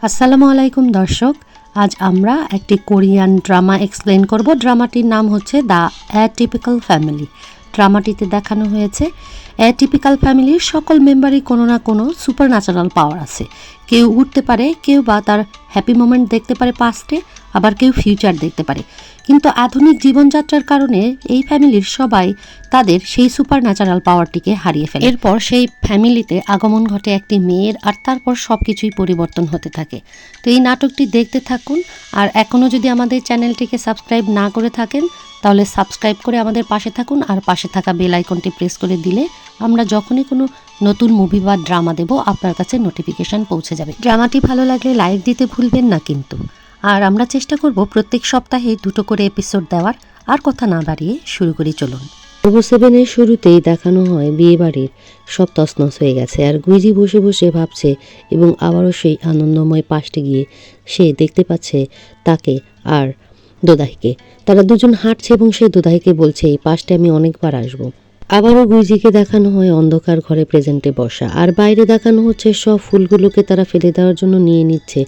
আসসালামু আলাইকুম দর্শক, আজ আমরা একটি কোরিয়ান ড্রামা এক্সপ্লেন করব। ড্রামাটির নাম হচ্ছে দ্য অ্যাটিপিক্যাল ফ্যামিলি। ড্রামাটিতে দেখানো হয়েছে অ্যাটিপিক্যাল ফ্যামিলির সকল মেম্বারই কোনো না কোনো সুপার ন্যাচারাল পাওয়ার আছে। কেউ উঠতে পারে, কেউ বা তার হ্যাপি মোমেন্ট দেখতে পারে পাস্টে, আবার কেউ ফিউচার দেখতে পারে। কিন্তু আধুনিক জীবনযাত্রার কারণে এই ফ্যামিলির সবাই তাদের সেই সুপার ন্যাচারাল পাওয়ারটিকে হারিয়ে ফেলে। এরপর সেই ফ্যামিলিতে আগমন ঘটে একটি মেয়ের, আর তারপর সব কিছুই পরিবর্তন হতে থাকে। তো এই নাটকটি দেখতে থাকুন। আর এখনও যদি আমাদের চ্যানেলটিকে সাবস্ক্রাইব না করে থাকেন তাহলে সাবস্ক্রাইব করে আমাদের পাশে থাকুন, আর পাশে থাকা বেল আইকনটি প্রেস করে দিলে আমরা যখনই কোনো নতুন মুভি বা ড্রামা দেব আপনার কাছে নোটিফিকেশান পৌঁছে যাবে। ড্রামাটি ভালো লাগলে লাইক দিতে ভুলবেন না কিন্তু। আর আমরা চেষ্টা করব প্রত্যেক সপ্তাহে 2টো করে এপিসোড দেওয়ার। আর কথা না বাড়িয়ে শুরু করি, চলুন। পর্ব 7-এর শুরুতেই দেখানো হয় বিয়ে বাড়ির সব তছনছ হয়ে গেছে, আর গুইজি বসে বসে ভাবছে এবং আবারও সেই আনন্দময় পাশে গিয়ে সে দেখতে পাচ্ছে তাকে আর দোদাহিকে। তারা দুজন হাঁটছে এবং সে দোদাহিকে বলছে, এই পাশে আমি অনেকবার আসবো। আবারও গুইজিকে দেখানো হয় অন্ধকার ঘরে প্রেজেন্টে বসা, আর বাইরে দেখানো হচ্ছে সব ফুলগুলোকে তারা ফেলে দেওয়ার জন্য নিয়ে নিচ্ছে।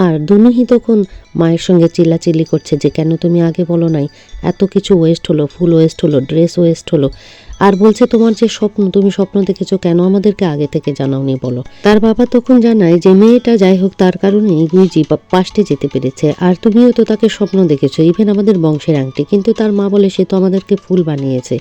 আর দুনুহি তখন মায়ের সঙ্গে চিল্লাচিল্লি করছে যে কেন তুমি আগে বলো নাই, এত কিছু ওয়েস্ট হলো, ফুল ওয়েস্ট হলো, ড্রেস ওয়েস্ট হলো। আর বলছে তোমার যে স্বপ্ন, তুমি স্বপ্ন দেখেছো, কেন আমাদেরকে আগে থেকে জানাওনি বলো। তার বাবা তখন জানায় যে মেয়েটা যাই হোক তার কারণেই গুইজি পাস্টে যেতে পেরেছে, আর তুমিও তো তাকে স্বপ্ন দেখেছো, ইভেন আমাদের বংশের আংটি। কিন্তু তার মা বলে সে তো আমাদেরকে ফুল বানিয়েছে,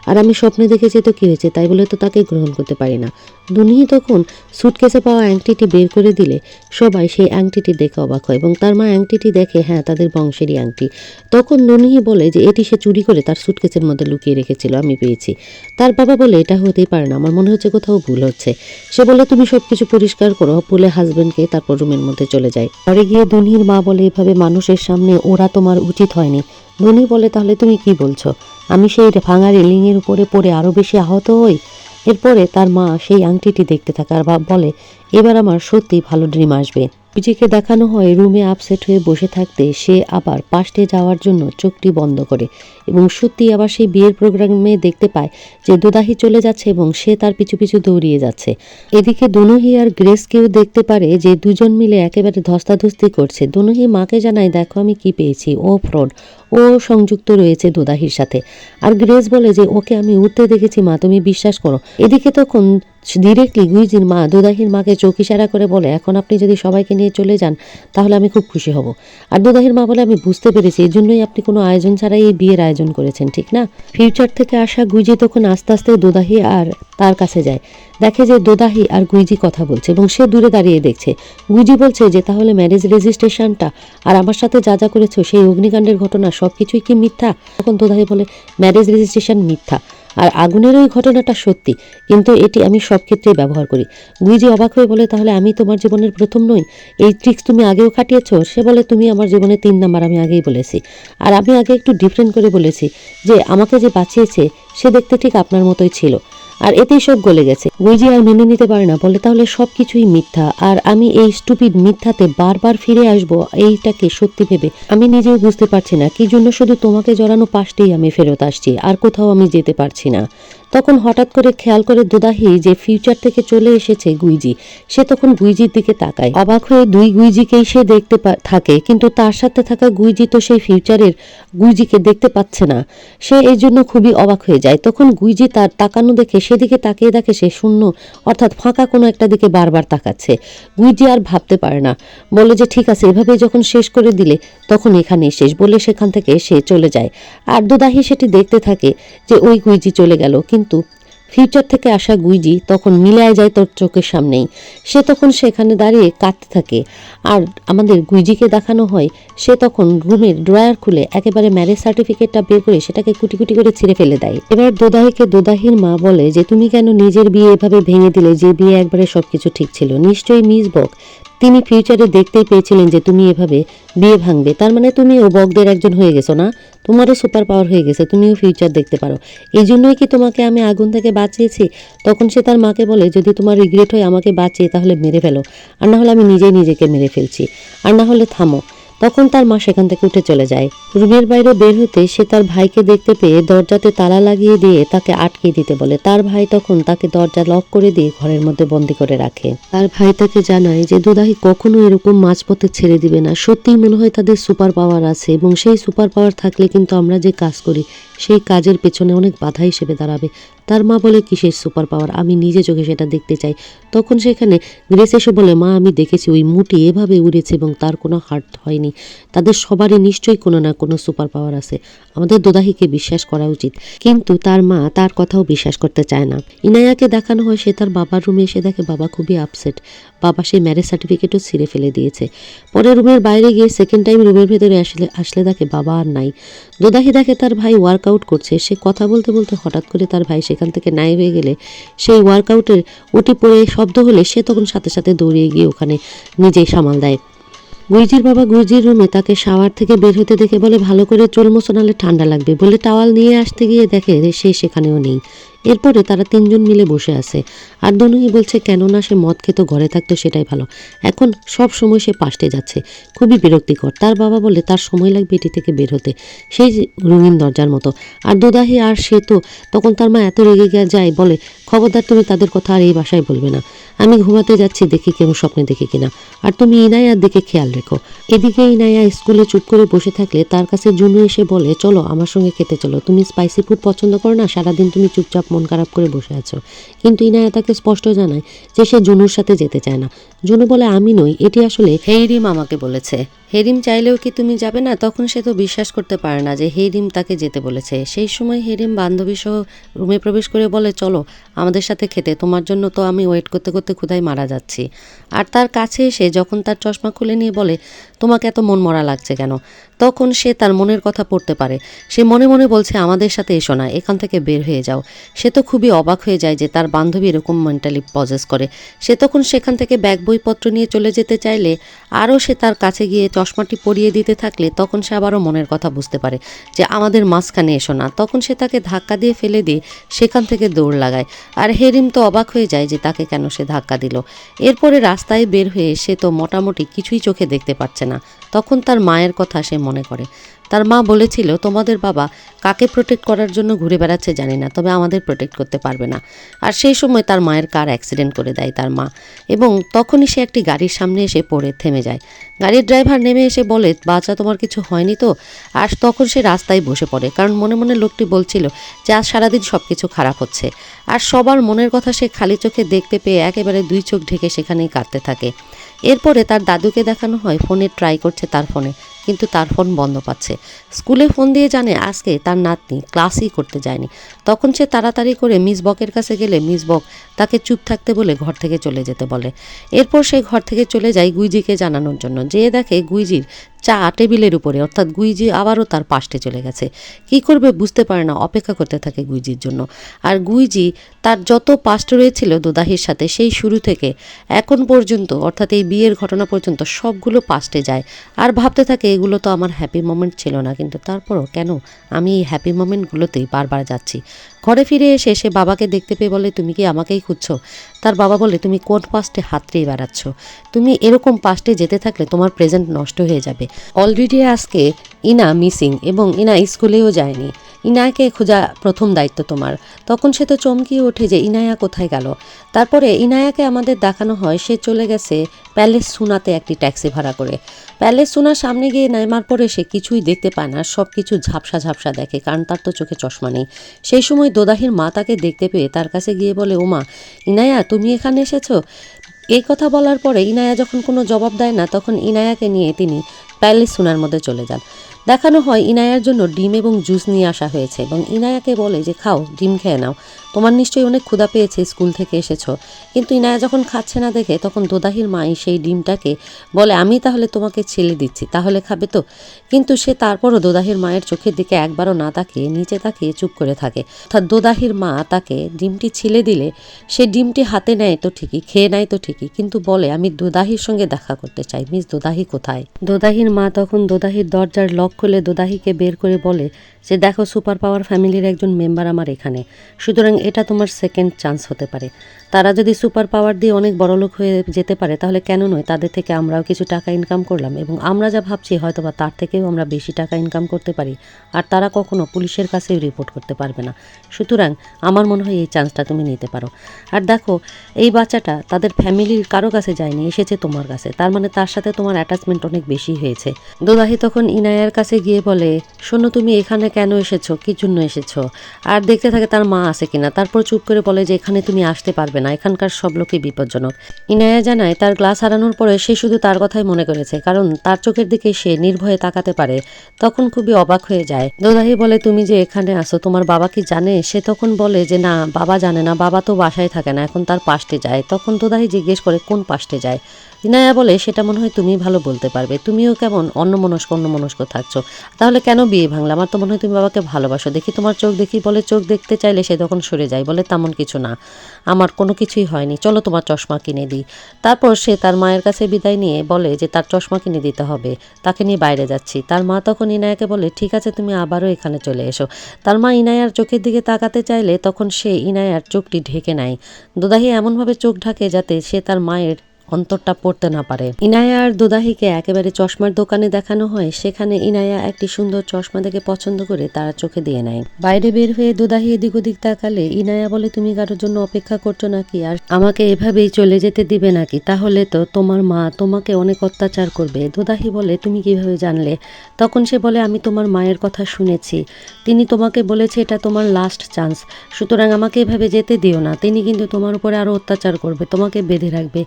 আর আমি স্বপ্নে দেখেছি তো কি হয়েছে, তাই বলে তো তাকে গ্রহণ করতে পারি না। দুনিয়া তখন সুটকেসে পাওয়া আংটিটি বের করে দিলে সবাই সেই আংটিটি দেখে অবাক হয়, এবং তার মা আংটিটি দেখে, হ্যাঁ তাদের বংশেরই আংটি। তখন দুনিহি বলে যে এটি সে চুরি করে তার সুটকেসের মধ্যে লুকিয়ে রেখেছিল, আমি পেয়েছি। তার বাবা বলে এটা হতেই পারে না, আমার মনে হচ্ছে কোথাও ভুল হচ্ছে। সে বলে তুমি সবকিছু পরিষ্কার করো, বলে হাজবেন্ডকে তারপর রুমের মধ্যে চলে যায়। ঘরে গিয়ে দুনির মা বলে, এভাবে মানুষের সামনে ওরা তোমার উচিত হয়নি। দুনি বলে, তাহলে তুমি কি বলছো, আমি সেই ভাঙা রেলিংয়ের উপরে পড়ে আরও বেশি আহত হই? এরপরে তার মা সেই আংটিটি দেখতে থাকে আর বলে, এবার আমার সত্যি ভালো ড্রিম আসবে। গুইজিকে দেখানো হয় রুমে আপসেট হয়ে বসে থাকতে সে আবার পাস্টে যাওয়ার জন্য চোখটি বন্ধ করে, এবং সত্যি আবার সেই বিয়ের প্রোগ্রামে দেখতে পায় যে দোদাহি চলে যাচ্ছে এবং সে তার পিছু পিছু দৌড়িয়ে যাচ্ছে। এদিকে দুনুহি আর গ্রেসকেও দেখতে পারে যে দুজন মিলে একেবারে ধস্তাধস্তি করছে। দুনুহি মাকে জানায়, দেখো আমি কি পেয়েছি, ও ফ্রড, ও সংযুক্ত রয়েছে দোদাহির সাথে। আর গ্রেস বলে যে ওকে আমি উঠতে দেখেছি মা, তুমি বিশ্বাস করো। এদিকে তখন ডিরেক্টলি গুইজির মা দোদাহির মাকে চোখ ইশারা করে বলে, এখন আপনি যদি সবাইকে নিয়ে চলে যান তাহলে আমি খুব খুশি হব। আর দোদাহির মা বলে, আমি বুঝতে পেরেছি, এই জন্যই আপনি কোনো আয়োজন ছাড়াই এই বিয়ের আয়োজন করেছেন, ঠিক না? ফিউচার থেকে আসা গুইজি তখন আস্তে আস্তে দোদাহি আর তার কাছে যায়, দেখে যে দোদাহি আর গুইজি কথা বলছে, এবং সে দূরে দাঁড়িয়ে দেখছে। গুইজি বলছে যে তাহলে ম্যারেজ রেজিস্ট্রেশনটা আর আমার সাথে যা যা করেছো সেই অগ্নিকাণ্ডের ঘটনা সবকিছুই কি মিথ্যা? তখন দোদাহি বলে, ম্যারেজ রেজিস্ট্রেশন মিথ্যা, আর আগুনের ওই ঘটনাটা সত্যি, কিন্তু এটি আমি সব ক্ষেত্রেই ব্যবহার করি। গুইজি অবাক হয়ে বলে, তাহলে আমি তোমার জীবনের প্রথম নই? এই ট্রিক্স তুমি আগেও খাটিয়েছো? সে বলে, তুমি আমার জীবনে 3 নাম্বার, আমি আগেই বলেছি। আর আমি আগে একটু ডিফারেন্ট করে বলেছি যে আমাকে যে বাঁচিয়েছে সে দেখতে ঠিক আপনার মতোই ছিল। আর এতেই সব গলে গেছে। গুইজি আর মেনে নিতে পারে না, বলে তাহলে সব কিছুই মিথ্যা, আর আমি এই স্টুপিড মিথ্যাতে বারবার ফিরে আসবো এইটাকে সত্যি ভেবে আমি নিজেও বুঝতে পারছি না কি জন্য শুধু তোমাকে জড়ানো পাশটেই আমি ফেরত আসছি, আর কোথাও আমি যেতে পারছি না। তখন হঠাৎ করে খেয়াল করে দোদাহি যে ফিউচার থেকে চলে এসেছে গুইজি, সে তখন গুইজির দিকে তাকায়। অবাক হয়ে দুই গুইজিকেই সে দেখতে থাকে, কিন্তু তার সাথে থাকা গুইজি তো সেই ফিউচারের গুইজিকে দেখতে পাচ্ছে না। সে এই জন্য খুবই অবাক হয়ে যায়। তখন গুইজি তার তাকানো দেখে সেদিকে তাকিয়ে দেখে সে শূন্য, অর্থাৎ ফাঁকা কোনো একটা দিকে বারবার তাকাচ্ছে। গুইজি আর ভাবতে পারে না, বলে যে ঠিক আছে, এভাবে যখন শেষ করে দিলে তখন এখানেই শেষ, বলে সেখান থেকে সে চলে যায়। আর দোদাহি সেটি দেখতে থাকে যে ওই গুইজি চলে গেল, কিন্তু ফিউচার থেকে আসা গুইজি তখন মিলায় যায় তোর চোখের সামনেই। সে তখন সেখানে দাঁড়িয়ে কাঁদতে থাকে। আর আমাদের গুইজিকে দেখানো হয় সে তখন রুমের ড্রয়ার খুলে একেবারে ম্যারেজ সার্টিফিকেটটা বের করে সেটাকে কুটি কুটি করে ছিঁড়ে ফেলে দেয়। এবার দোদাহিকে দোদাহির মা বলে যে তুমি কেন নিজের বিয়ে এভাবে ভেঙে দিলে, যে বিয়ে একবারে সবকিছু ঠিক ছিল? নিশ্চয়ই মিস বক, তিনি ফিউচারে দেখতেই পেয়েছিলেন যে তুমি এভাবে বিয়ে ভাঙবে, তার মানে তুমিও বকদের একজন হয়ে গেছো না? তোমারও সুপার পাওয়ার হয়ে গেছে, তুমিও ফিউচার দেখতে পারো, এই জন্যই কি তোমাকে আমি আগুন থেকে বাঁচিয়েছি? তখন সে তার মাকে বলে, যদি তোমার রিগ্রেট হয় আমাকে বাঁচিয়ে তাহলে মেরে ফেলো, আর না হলে আমি নিজেই নিজেকে মেরে ফেলছি, আর না হলে থামো। তখন তার মা সেখান থেকে উঠে চলে যায়। রুমের বাইরে বের হতে সে তার ভাইকে দেখতে পেয়ে দরজাতে তালা লাগিয়ে দিয়ে তাকে আটকে দিতে বলে। তার ভাই তখন তাকে দরজা লক করে দিয়ে ঘরের মধ্যে বন্দি করে রাখে। তার ভাই তাকে জানায় যে দুদাহি কখনো এরকম মাঝপথে ছেড়ে দিবে না। সত্যিই মনে হয় তাদের সুপার পাওয়ার আছে এবং সেই সুপার পাওয়ার থাকলে কিন্তু আমরা যে কাজ করি সেই কাজের পেছনে অনেক বাধা হিসেবে দাঁড়াবে। তার মা বলে কিসের সুপার পাওয়ার, আমি নিজে চোখে সেটা দেখতে চাই। তখন সেখানে গ্রেস এসে বলে, মা আমি দেখেছি ওই মুটি এভাবে উড়েছে এবং তার কোনো হার্ট হয়নি। তাদের সবারই নিশ্চয়ই কোনো না কোনো সুপার পাওয়ার আছে, আমাদের দোদাহিকে বিশ্বাস করা উচিত। কিন্তু তার মা তার কথাও বিশ্বাস করতে চায় না। ইনায়াকে দেখানো হয় সে তার বাবার রুমে এসে দেখে বাবা খুবই আপসেট। বাবা সেই ম্যারেজ সার্টিফিকেটও ছিঁড়ে ফেলে দিয়েছে। পরে রুমের বাইরে গিয়ে সেকেন্ড টাইম রুমের ভেতরে আসলে দেখে বাবা আর নাই। দোদাহি দেখে তার ভাই ওয়ার্কআউট করছে। সে কথা বলতে বলতে হঠাৎ করে তার ভাই সেখান থেকে নাই হয়ে গেলে সেই ওয়ার্কআউটের উটি পড়ে শব্দ হলে সে তখন সাথে সাথে দৌড়িয়ে গিয়ে ওখানে নিজেই সামাল দেয়। গুইজির বাবা গুইজির রুমে তাকে শাওয়ার থেকে বের হতে দেখে বলে ভালো করে চুল মোছো নাহলে ঠান্ডা লাগবে বলে টাওয়াল নিয়ে আসতে গিয়ে দেখে সে সেখানেও নেই। এরপরে তারা তিনজন মিলে বসে আছে আর দনুই বলছে কেননা সে মদ খেত ঘরে থাকতো সেটাই ভালো, এখন সব সময় সে পাস্টে যাচ্ছে, খুবই বিরক্তিকর। তার বাবা বলে তার সময় লাগবে এটি থেকে বের হতে, সেই রঙিন দরজার মতো। আর দোদাহি আর সে তো তখন তার মা এত রেগে যায় বলে খবরদার তুমি তাদের কথা আর এই বাসায় বলবে না, আমি ঘুমাতে যাচ্ছি দেখি কেউ স্বপ্নে দেখি কিনা, আর তুমি ইনায়ার দিকে খেয়াল রেখো। এদিকে ইনায়া স্কুলে চুপ করে বসে থাকলে তার কাছে জুনু এসে বলে চলো আমার সঙ্গে খেতে চলো, তুমি স্পাইসি ফুড পছন্দ করো না, সারাদিন তুমি চুপচাপ মন খারাপ করে বসে আছো। কিন্তু ইনায়া তাকে স্পষ্ট জানায় যে সে জুনুর সাথে যেতে চায় না। জুনু বলে আমি নই, এটি আসলে হেইরিম আমাকে বলেছে। হেরিম চাইলেও কি তুমি যাবে না? তখন সে তো বিশ্বাস করতে পারে না যে হেরিম তাকে যেতে বলেছে। সেই সময় হেরিম বান্ধবী সহ রুমে প্রবেশ করে বলে চলো আমাদের সাথে খেতে, তোমার জন্য তো আমি ওয়েট করতে করতে ক্ষুধায় মারা যাচ্ছি। আর তার কাছে এসে যখন তার চশমা খুলে নিয়ে বলে তোমাকে এত মন মরা লাগছে কেন, তখন সে তার মনের কথা পড়তে পারে। সে মনে মনে বলছে আমাদের সাথে এসো না, এখান থেকে বের হয়ে যাও। সে তো খুবই অবাক হয়ে যায় যে তার বান্ধবী এরকম মেন্টালি পজেস করে। সে তখন সেখান থেকে ব্যাগ বইপত্র নিয়ে চলে যেতে চাইলে আরও সে তার কাছে গিয়ে চশমাটি পরিয়ে দিতে থাকলে তখন সে আবারও মনের কথা বুঝতে পারে যে আমাদের মাঝখানে এসো না। তখন সে তাকে ধাক্কা দিয়ে ফেলে দিয়ে সেখান থেকে দৌড় লাগায়। আর হেরিম তো অবাক হয়ে যায় যে তাকে কেন সে ধাক্কা দিল। এরপরে রাস্তায় বের হয়ে সে তো মোটামুটি কিছুই চোখে দেখতে পাচ্ছে না। তখন তার মায়ের কথা সে মনে করে। তার মা বলেছিল তোমাদের বাবা কাকে প্রোটেক্ট করার জন্য ঘুরে বেড়াচ্ছে জানি না, তবে আমাদের প্রোটেক্ট করতে পারবে না। আর সেই সময় তার মায়ের কার অ্যাক্সিডেন্ট করে দেয় তার মা, এবং তখনই সে একটি গাড়ির সামনে এসে পড়ে থেমে যায়। গাড়ির ড্রাইভার নেমে এসে বলে বাচ্চা তোমার কিছু হয়নি তো? আর তখন সে রাস্তায় বসে পড়ে, কারণ মনে মনে লোকটি বলছিল যে আজ সারাদিন সব কিছু খারাপ হচ্ছে। আর সবার মনের কথা সে খালি চোখে দেখতে পেয়ে একেবারে দুই চোখ ঢেকে সেখানেই কাঁদতে থাকে। এরপরে তার দাদুকে দেখানো হয় ফোনে ট্রাই করছে তার ফোনে, কিন্তু তার ফোন বন্ধ পাচ্ছে। স্কুলে ফোন দিয়ে জানে আজকে তার নাতনি ক্লাসই করতে যায়নি। তখন সে তাড়াতাড়ি করে মিস বকের কাছে গেলে মিস বক তাকে চুপ থাকতে বলে ঘর থেকে চলে যেতে বলে। এরপর সে ঘর থেকে চলে যায় গুইজিকে জানানোর জন্য, যেয়ে দেখে গুইজির চা টেবিলের উপরে, অর্থাৎ গুইজি আবারও তার পাশে চলে গেছে। কি করবে বুঝতে পারে না, অপেক্ষা করতে থাকে গুইজির জন্য। আর গুইজি তার যত পাস্ট রয়েছিল দোদাহির সাথে সেই শুরু থেকে এখন পর্যন্ত, অর্থাৎ এই বিয়ের ঘটনা পর্যন্ত সবগুলো পাস্টে যায়। আর ভাবতে থাকে এগুলো তো আমার হ্যাপি মোমেন্ট ছিল না, কিন্তু তারপরও কেন আমি এই হ্যাপি মোমেন্টগুলোতেই বারবার যাচ্ছি। ঘরে ফিরে এসে সে বাবাকে দেখতে পেয়ে বলে তুমি কি আমাকেই খুঁজছো? তার বাবা বলে তুমি কোন পাস্টে হাতড়েই বেড়াচ্ছ, তুমি এরকম পাস্টে যেতে থাকলে তোমার প্রেজেন্ট নষ্ট হয়ে যাবে। অলরেডি আজকে ইনা মিসিং এবং ইনা স্কুলেও যায়নি, ইনায়াকে খোঁজা প্রথম দায়িত্ব তোমার। তখন সে তো চমকিয়ে ওঠে যে ইনায়া কোথায় গেল। তারপরে ইনায়াকে আমাদের দেখানো হয় সে চলে গেছে প্যালেস সুনাতে একটি ট্যাক্সি ভাড়া করে। প্যালেস সুনার সামনে গিয়ে নামার পরে সে কিছুই দেখতে পায় না, সব কিছু ঝাপসা ঝাপসা দেখে, কারণ তার তো চোখে চশমা নেই। সেই সময় দোদাহির মা তাকে দেখতে পেয়ে তার কাছে গিয়ে বলে ওমা ইনায়া তুমি এখানে এসেছো? এই কথা বলার পরে ইনায়া যখন কোনো জবাব দেয় না, তখন ইনায়াকে নিয়ে তিনি প্যালেস সুনার মধ্যে চলে যান। দেখানো হয় ইনায়ার জন্য ডিম এবং জুস নিয়ে আসা হয়েছে এবং ইনায়াকে বলে যে খাও, ডিম খেয়ে নাও, তোমার নিশ্চয়ই অনেক ক্ষুধা পেয়েছে, স্কুল থেকে এসেছো। কিন্তু ইনায়া যখন খাচ্ছে না দেখে তখন দোদাহির মাই সেই ডিমটাকে বলে আমি তাহলে তোমাকে ছেলে দিচ্ছি, তাহলে খাবে তো? কিন্তু সে তারপরও দোদাহির মায়ের চোখের দিকে একবারও না তাকিয়ে নিচে তাকিয়ে চুপ করে থাকে। অর্থাৎ দোদাহির মা তাকে ডিমটি ছিলে দিলে সে ডিমটি হাতে নেয় তো ঠিকই, খেয়ে নেয় তো ঠিকই, কিন্তু বলে আমি দোদাহির সঙ্গে দেখা করতে চাই, মিস দোদাহি কোথায়? দোদাহির মা তখন দোদাহির দরজার লক খুলে দোদাহিকে বের করে বলে যে দেখো সুপার পাওয়ার ফ্যামিলির একজন মেম্বার আমার এখানে, সুতরাং এটা তোমার সেকেন্ড চান্স হতে পারে। তারা যদি সুপার পাওয়ার দিয়ে অনেক বড়লোক হয়ে যেতে পারে তাহলে কেন নয়, তাদের থেকে আমরাও কিছু টাকা ইনকাম করলাম এবং আমরা যা ভাবছি হয়তোবা তার থেকেও আমরা বেশি টাকা ইনকাম করতে পারি, আর তারা কখনো পুলিশের কাছেও রিপোর্ট করতে পারবে না। সুতরাং আমার মনে হয় এই চান্সটা তুমি নিতে পারো। আর দেখো এই বাচ্চাটা তাদের ফ্যামিলির কারো কাছে যায়নি, এসেছে তোমার কাছে, তার মানে তার সাথে তোমার অ্যাটাচমেন্ট অনেক বেশি হয়েছে। দোদাহি তখন ইনায়ার কাছে গিয়ে বলে, শোনো তুমি এখানে কেন এসেছো, কি জন্য এসেছো, আর দেখতে থাকে তার মা আছে কিনা। তারপর চুপ করে বলে যে এখানে তুমি আসতে পারবে না, এখানকার সব লোকই বিপজ্জনক। ইনায়া জানায় তার গ্লাস হারানোর পরে সে শুধু তার কথাই মনে করেছে, কারণ তার চোখের দিকে সে নির্ভয়ে তাকাতে পারে। তখন খুবই অবাক হয়ে যায়। দোদাহি বলে, তুমি যে এখানে আসো তোমার বাবা কি জানে? সে তখন বলে যে না, বাবা জানে না, বাবা তো বাসায় থাকে না, এখন তার পাস্টে যায়। তখন দোদাহি জিজ্ঞেস করে কোন পাস্টে যায়? ইনায়া বলে সেটা মনে হয় তুমি ভালো বলতে পারবে, তুমিও কেমন অন্যমনস্ক থাকছো, তাহলে কেন বিয়ে ভাঙলা? আমার তো মনে হয় তুমি বাবাকে ভালোবাসো, দেখি তোমার চোখ দেখি। বলে চোখ দেখতে চাইলে সে তখন সরে যায়, বলে তেমন কিছু না, আমার কোনো কিছুই হয়নি, চলো তোমার চশমা কিনে দিই। তারপর সে তার মায়ের কাছে বিদায় নিয়ে বলে যে তার চশমা কিনে দিতে হবে, তাকে নিয়ে বাইরে যাচ্ছি। তার মা তখন ইনায়াকে বলে ঠিক আছে তুমি আবারও এখানে চলে এসো। তার মা ইনায়ার চোখের দিকে তাকাতে চাইলে তখন সে ইনায়ার চোখটি ঢেকে নেয়। দোদাহি এমনভাবে চোখ ঢাকে যাতে সে তার মায়ের অন্তরটা পড়তে না পারে। ইনায়া আর দোদাহিকে একেবারে চশমার দোকানে দেখানো হয়, সেখানে ইনায়া একটি সুন্দর চশমা দেখে পছন্দ করে তারা চোখে দিয়ে নেয়। বাইরে বের হয়ে দোদাহি এদিক ওদিক তাকালে ইনায়া বলে তুমি কারোর জন্য অপেক্ষা করছো নাকি, আর আমাকে এভাবেই চলে যেতে দিবে নাকি? তাহলে তো তোমার মা তোমাকে অনেক অত্যাচার করবে। দোদাহি বলে তুমি কিভাবে জানলে? তখন সে বলে আমি তোমার মায়ের কথা শুনেছি, তিনি তোমাকে বলেছে এটা তোমার লাস্ট চান্স, সুতরাং আমাকে এভাবে যেতে দিও না, তিনি কিন্তু তোমার উপরে আরো অত্যাচার করবে, তোমাকে বেঁধে রাখবে।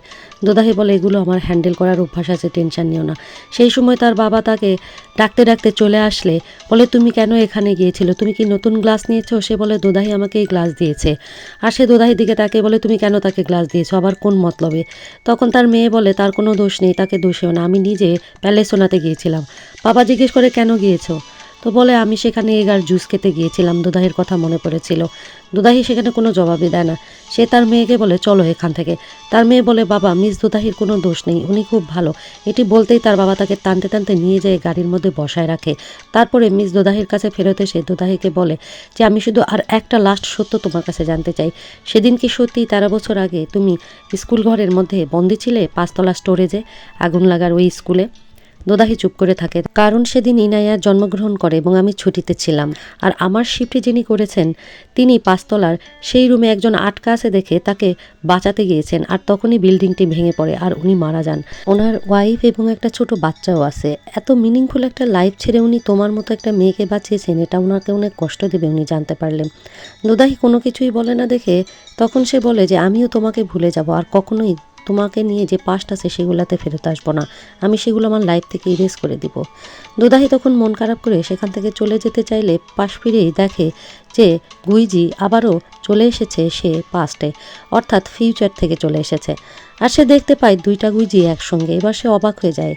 দোদাহি বলে এগুলো আমার হ্যান্ডেল করার অভ্যাস আছে, টেনশন নিও না। সেই সময় তার বাবা তাকে ডাকতে ডাকতে চলে আসলে বলে তুমি কেন এখানে গিয়েছিল, তুমি কি নতুন গ্লাস নিয়েছো? সে বলে দোদাহি আমাকে এই গ্লাস দিয়েছে। আর সে দোদাহির দিকে তাকে বলে তুমি কেন তাকে গ্লাস দিয়েছো, আবার কোন মতলবে? তখন তার মেয়ে বলে তার কোনো দোষ নেই, তাকে দোষেও না, আমি নিজে প্যালেস শোনাতে গিয়েছিলাম। বাবা জিজ্ঞেস করে কেন গিয়েছো? তো বলে আমি সেখানে এগার জুস খেতে গিয়েছিলাম, দোদাহির কথা মনে পড়েছিল। দোদাহি সেখানে কোনো জবাবই দেয় না। সে তার মেয়েকে বলে চলো এখান থেকে। তার মেয়ে বলে বাবা মিস দোদাহির কোনো দোষ নেই, উনি খুব ভালো। এটি বলতেই তার বাবা তাকে টানতে টানতে নিয়ে যেয়ে গাড়ির মধ্যে বসায় রাখে। তারপরে মিস দোদাহির কাছে ফেরত এসে দোদাহিকে বলে যে আমি শুধু আর একটা লাস্ট সত্য তোমার কাছে জানতে চাই, সেদিন কি সত্যি 13 বছর আগে তুমি স্কুল ঘরের মধ্যে বন্দি ছিলে 5 তলা স্টোরেজে আগুন লাগার ওই স্কুলে? দোদাহি চুপ করে থাকে, কারণ সেদিন ইনায়া জন্মগ্রহণ করে এবং আমি ছুটিতে ছিলাম, আর আমার শিফটে যিনি করেছেন তিনি 5 তলার সেই রুমে একজন আটকা আছে দেখে তাকে বাঁচাতে গিয়েছেন, আর তখনই বিল্ডিংটি ভেঙে পড়ে আর উনি মারা যান। ওনার ওয়াইফ এবং একটা ছোট বাচ্চাও আছে। এত মিনিংফুল একটা লাইফ ছেড়ে উনি তোমার মতো একটা মেয়েকে বাঁচিয়েছেন, এটা ওনাকে অনেক কষ্ট দেবে উনি জানতে পারলেন। দোদাহি কোনো কিছুই বলে না দেখে তখন সে বলে যে আমিও তোমাকে ভুলে যাব, আর কখনোই তোমাকে নিয়ে যে পাস্ট আছে সেগুলোতে ফেরত আসবো না, আমি সেগুলো আমার লাইফ থেকে ইরেজ করে দিব। দোদাহি তখন মন খারাপ করে সেখান থেকে চলে যেতে চাইলে পাশ ফিরেই দেখে যে গুইজি আবারও চলে এসেছে সে পাস্টে, অর্থাৎ ফিউচার থেকে চলে এসেছে। আর সে দেখতে পায় দুইটা গুইজি একসঙ্গে। এবার সে অবাক হয়ে যায়।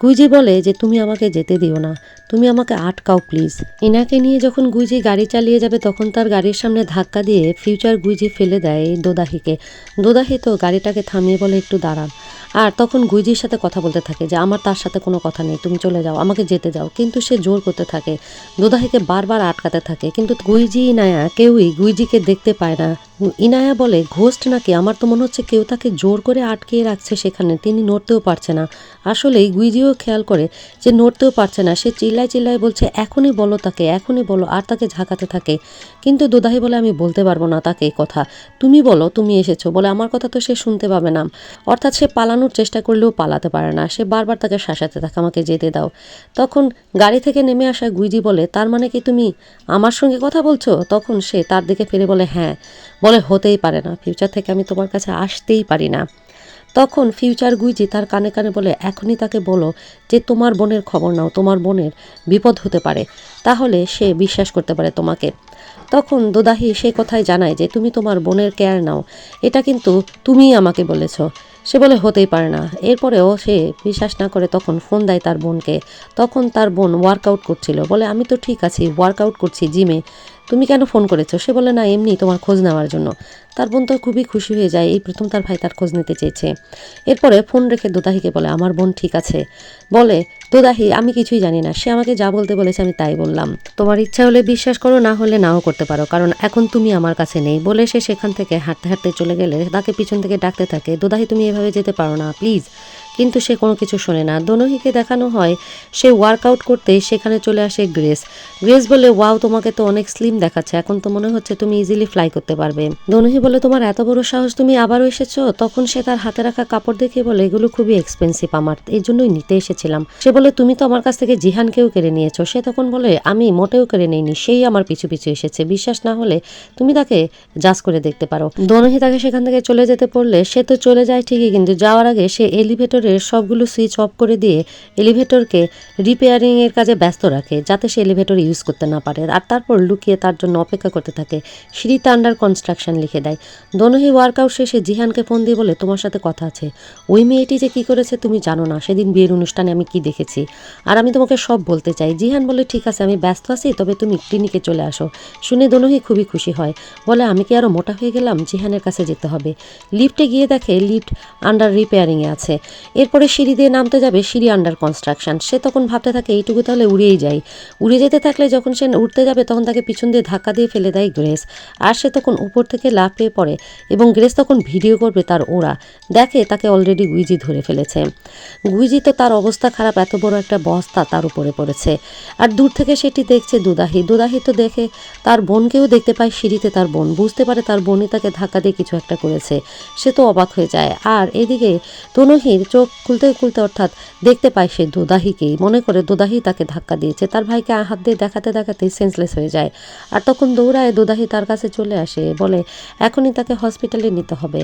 গুইজি বলে যে তুমি আমাকে যেতে দিও না, তুমি আমাকে আটকাও প্লিজ। ইনাকে নিয়ে যখন গুইজি গাড়ি চালিয়ে যাবে তখন তার গাড়ির সামনে ধাক্কা দিয়ে ফিউচার গুইজি ফেলে দেয় দোদাহিকে। দোদাহি তো গাড়িটাকে থামিয়ে বলে একটু দাঁড়ান, আর তখন গুইজির সাথে কথা বলতে থাকে যে আমার তার সাথে কোনো কথা নেই, তুমি চলে যাও, আমাকে যেতে দাও। কিন্তু সে জোর করতে থাকে, দোদাহিকে বারবার আটকাতে থাকে, কিন্তু গুইজি ইনায়া কেউই গুইজিকে দেখতে পায় না। ইনায়া বলে ঘোস্ট নাকি, আমার তো মনে হচ্ছে কেউ তাকে জোর করে আটকিয়ে রাখছে সেখানে, তিনি নড়তেও পারছে না। আসলেই গুইজিও খেয়াল করে যে নড়তেও পারছে না, সে চিল্লায় চিল্লায় বলছে এখনই বলো তাকে, এখনই বলো, আর তাকে ঝাঁকাতে থাকে। কিন্তু দোদাহি বলে আমি বলতে পারবো না তাকে এই কথা, তুমি বলো তুমি এসেছো বলে, আমার কথা তো সে শুনতে পাবে না। অর্থাৎ সে পালানোর চেষ্টা করলেও পালাতে পারে না, সে বারবার তাকে শাসাতে থাকে আমাকে যেতে দাও। তখন গাড়ি থেকে নেমে আসা গুইজি বলে তার মানে কি তুমি আমার সঙ্গে কথা বলছো? তখন সে তার দিকে ফিরে বলে হ্যাঁ। বলে হতেই পারে না, ফিউচার থেকে আমি তোমার কাছে আসতেই পারি না। তখন ফিউচার গুইজি তার কানে কানে বলে এখনই তাকে বলো যে তোমার বোনের খবর নাও, তোমার বোনের বিপদ হতে পারে, তাহলে সে বিশ্বাস করতে পারে তোমাকে। তখন দোদাহি সে কথাই জানায় যে তুমি তোমার বোনের কেয়ার নাও, এটা কিন্তু তুমিই আমাকে বলেছ। সে বলে হতেই পারে না। এরপরেও সে বিশ্বাস না করে তখন ফোন দেয় তার বোনকে। তখন তার বোন ওয়ার্কআউট করছিল, বলে আমি তো ঠিক আছি, ওয়ার্কআউট করছি জিমে, তুমি কেন ফোন করেছো? সে বলে না এমনি তোমার খোঁজ নেওয়ার জন্য। তার বোন তো খুবই খুশি হয়ে যায়, এই প্রথম তার ভাই তার খোঁজ নিতে চেয়েছে। এরপরে ফোন রেখে দোদাহিকে বলে আমার বোন ঠিক আছে। বলে দোদাহি আমি কিছুই জানি না, সে আমাকে যা বলতে বলেছে আমি তাই বললাম, তোমার ইচ্ছা হলে বিশ্বাস করো, না হলে নাও করতে পারো, কারণ এখন তুমি আমার কাছে নেই। বলে সে সেখান থেকে হাঁটতে হাঁটতে চলে গেলে তাকে পিছন থেকে ডাকতে থাকে, দোদাহি তুমি এভাবে যেতে পারো না প্লিজ। কিন্তু সে কোনো কিছু শোনে না। দোনোহিকে দেখানো হয় সে ওয়ার্কআউট করতে, সেখানে চলে আসে গ্রেস। গ্রেস বলে ওয়াও তোমাকে তো অনেক স্লিম দেখাচ্ছে, এখন তো মনে হচ্ছে তুমি ইজিলি ফ্লাই করতে পারবে। দোনোহি বলে তোমার এত বড় সাহস, তুমি আবারও এসেছো? তখন সে তার হাতে রাখা কাপড় দেখে বলে এগুলো খুবই এক্সপেন্সিভ, আমার এই জন্যই নিতে এসেছিলাম। সে বলে তুমি তো আমার কাছ থেকে জিহানকেও কেড়ে নিয়েছো। সে তখন বলে আমি মোটেও কেড়ে নিইনি, সেই আমার পিছু পিছু এসেছে, বিশ্বাস না হলে তুমি তাকে জাজ করে দেখতে পারো। দোনোহি তাকে সেখান থেকে চলে যেতে পড়লে সে তো চলে যায় ঠিকই, কিন্তু যাওয়ার আগে সে এলিভেটরের সবগুলো সুইচ অফ করে দিয়ে এলিভেটরকে রিপেয়ারিং এর কাজে ব্যস্ত রাখে, যাতে সে এলিভেটর ইউজ করতে না পারে। আর তারপর লুকিয়ে তার জন্য অপেক্ষা করতে থাকে। সিঁড়িতে আন্ডার কনস্ট্রাকশন লিখে দেয়। দোনোহি ওয়ার্কআউট শেষে জিহানকে ফোন দিয়ে বলে তোমার সাথে কথা আছে, ওই মেয়েটি যে কি করেছে তুমি জানো না, সেদিন বিয়ের অনুষ্ঠানে আমি কি দেখেছি, আর আমি তোমাকে সব বলতে চাই। জিহান বলে ঠিক আছে আমি ব্যস্ত আছি, তবে তুমি ক্লিনিকে চলে আসো। শুনে দোনোহি খুবই খুশি হয়, বলে আমি কি আরো মোটা হয়ে গেলাম, জিহানের কাছে যেতে হবে। লিফটে গিয়ে দেখে লিফট আন্ডার রিপেয়ারিংয়ে আছে। এরপরে সিঁড়ি দিয়ে নামতে যাবে, সিঁড়ি আন্ডার কনস্ট্রাকশন। সে তখন ভাবতে থাকে এইটুকু তাহলে উড়েই যাই। উড়ে যেতে থাকলে যখন সে উঠতে যাবে তখন তাকে পিছন দিয়ে ধাক্কা দিয়ে ফেলে দেয় গ্রেস। আর সে তখন উপর থেকে লাফিয়ে পড়ে এবং গ্রেস তখন ভিডিও করবে তার ওড়া। দেখে তাকে অলরেডি গুইজি ধরে ফেলেছে। গুইজি তো তার অবস্থা খারাপ, এত বড় একটা বস্তা তার উপরে পড়েছে। আর দূর থেকে সেটি দেখছে দুদাহি। দুদাহি তো দেখে তার বোনকেও দেখতে পায় সিঁড়িতে, তার বোন বুঝতে পারে তার বোনই তাকে ধাক্কা দিয়ে কিছু একটা করেছে। সে তো অবাক হয়ে যায়। আর এদিকে দোনোহির চোখ খুলতে খুলতে অর্থাৎ দেখতে পায় সে দোদাহিকেই, মনে করে দোদাহি তাকে ধাক্কা দিয়েছে। তার ভাইকে হাত দিয়ে দেখাতে দেখাতেই সেন্সলেস হয়ে যায়। আর তখন দৌড়ায় দোদাহি তার কাছে চলে আসে, বলে এখনই তাকে হসপিটালে নিতে হবে।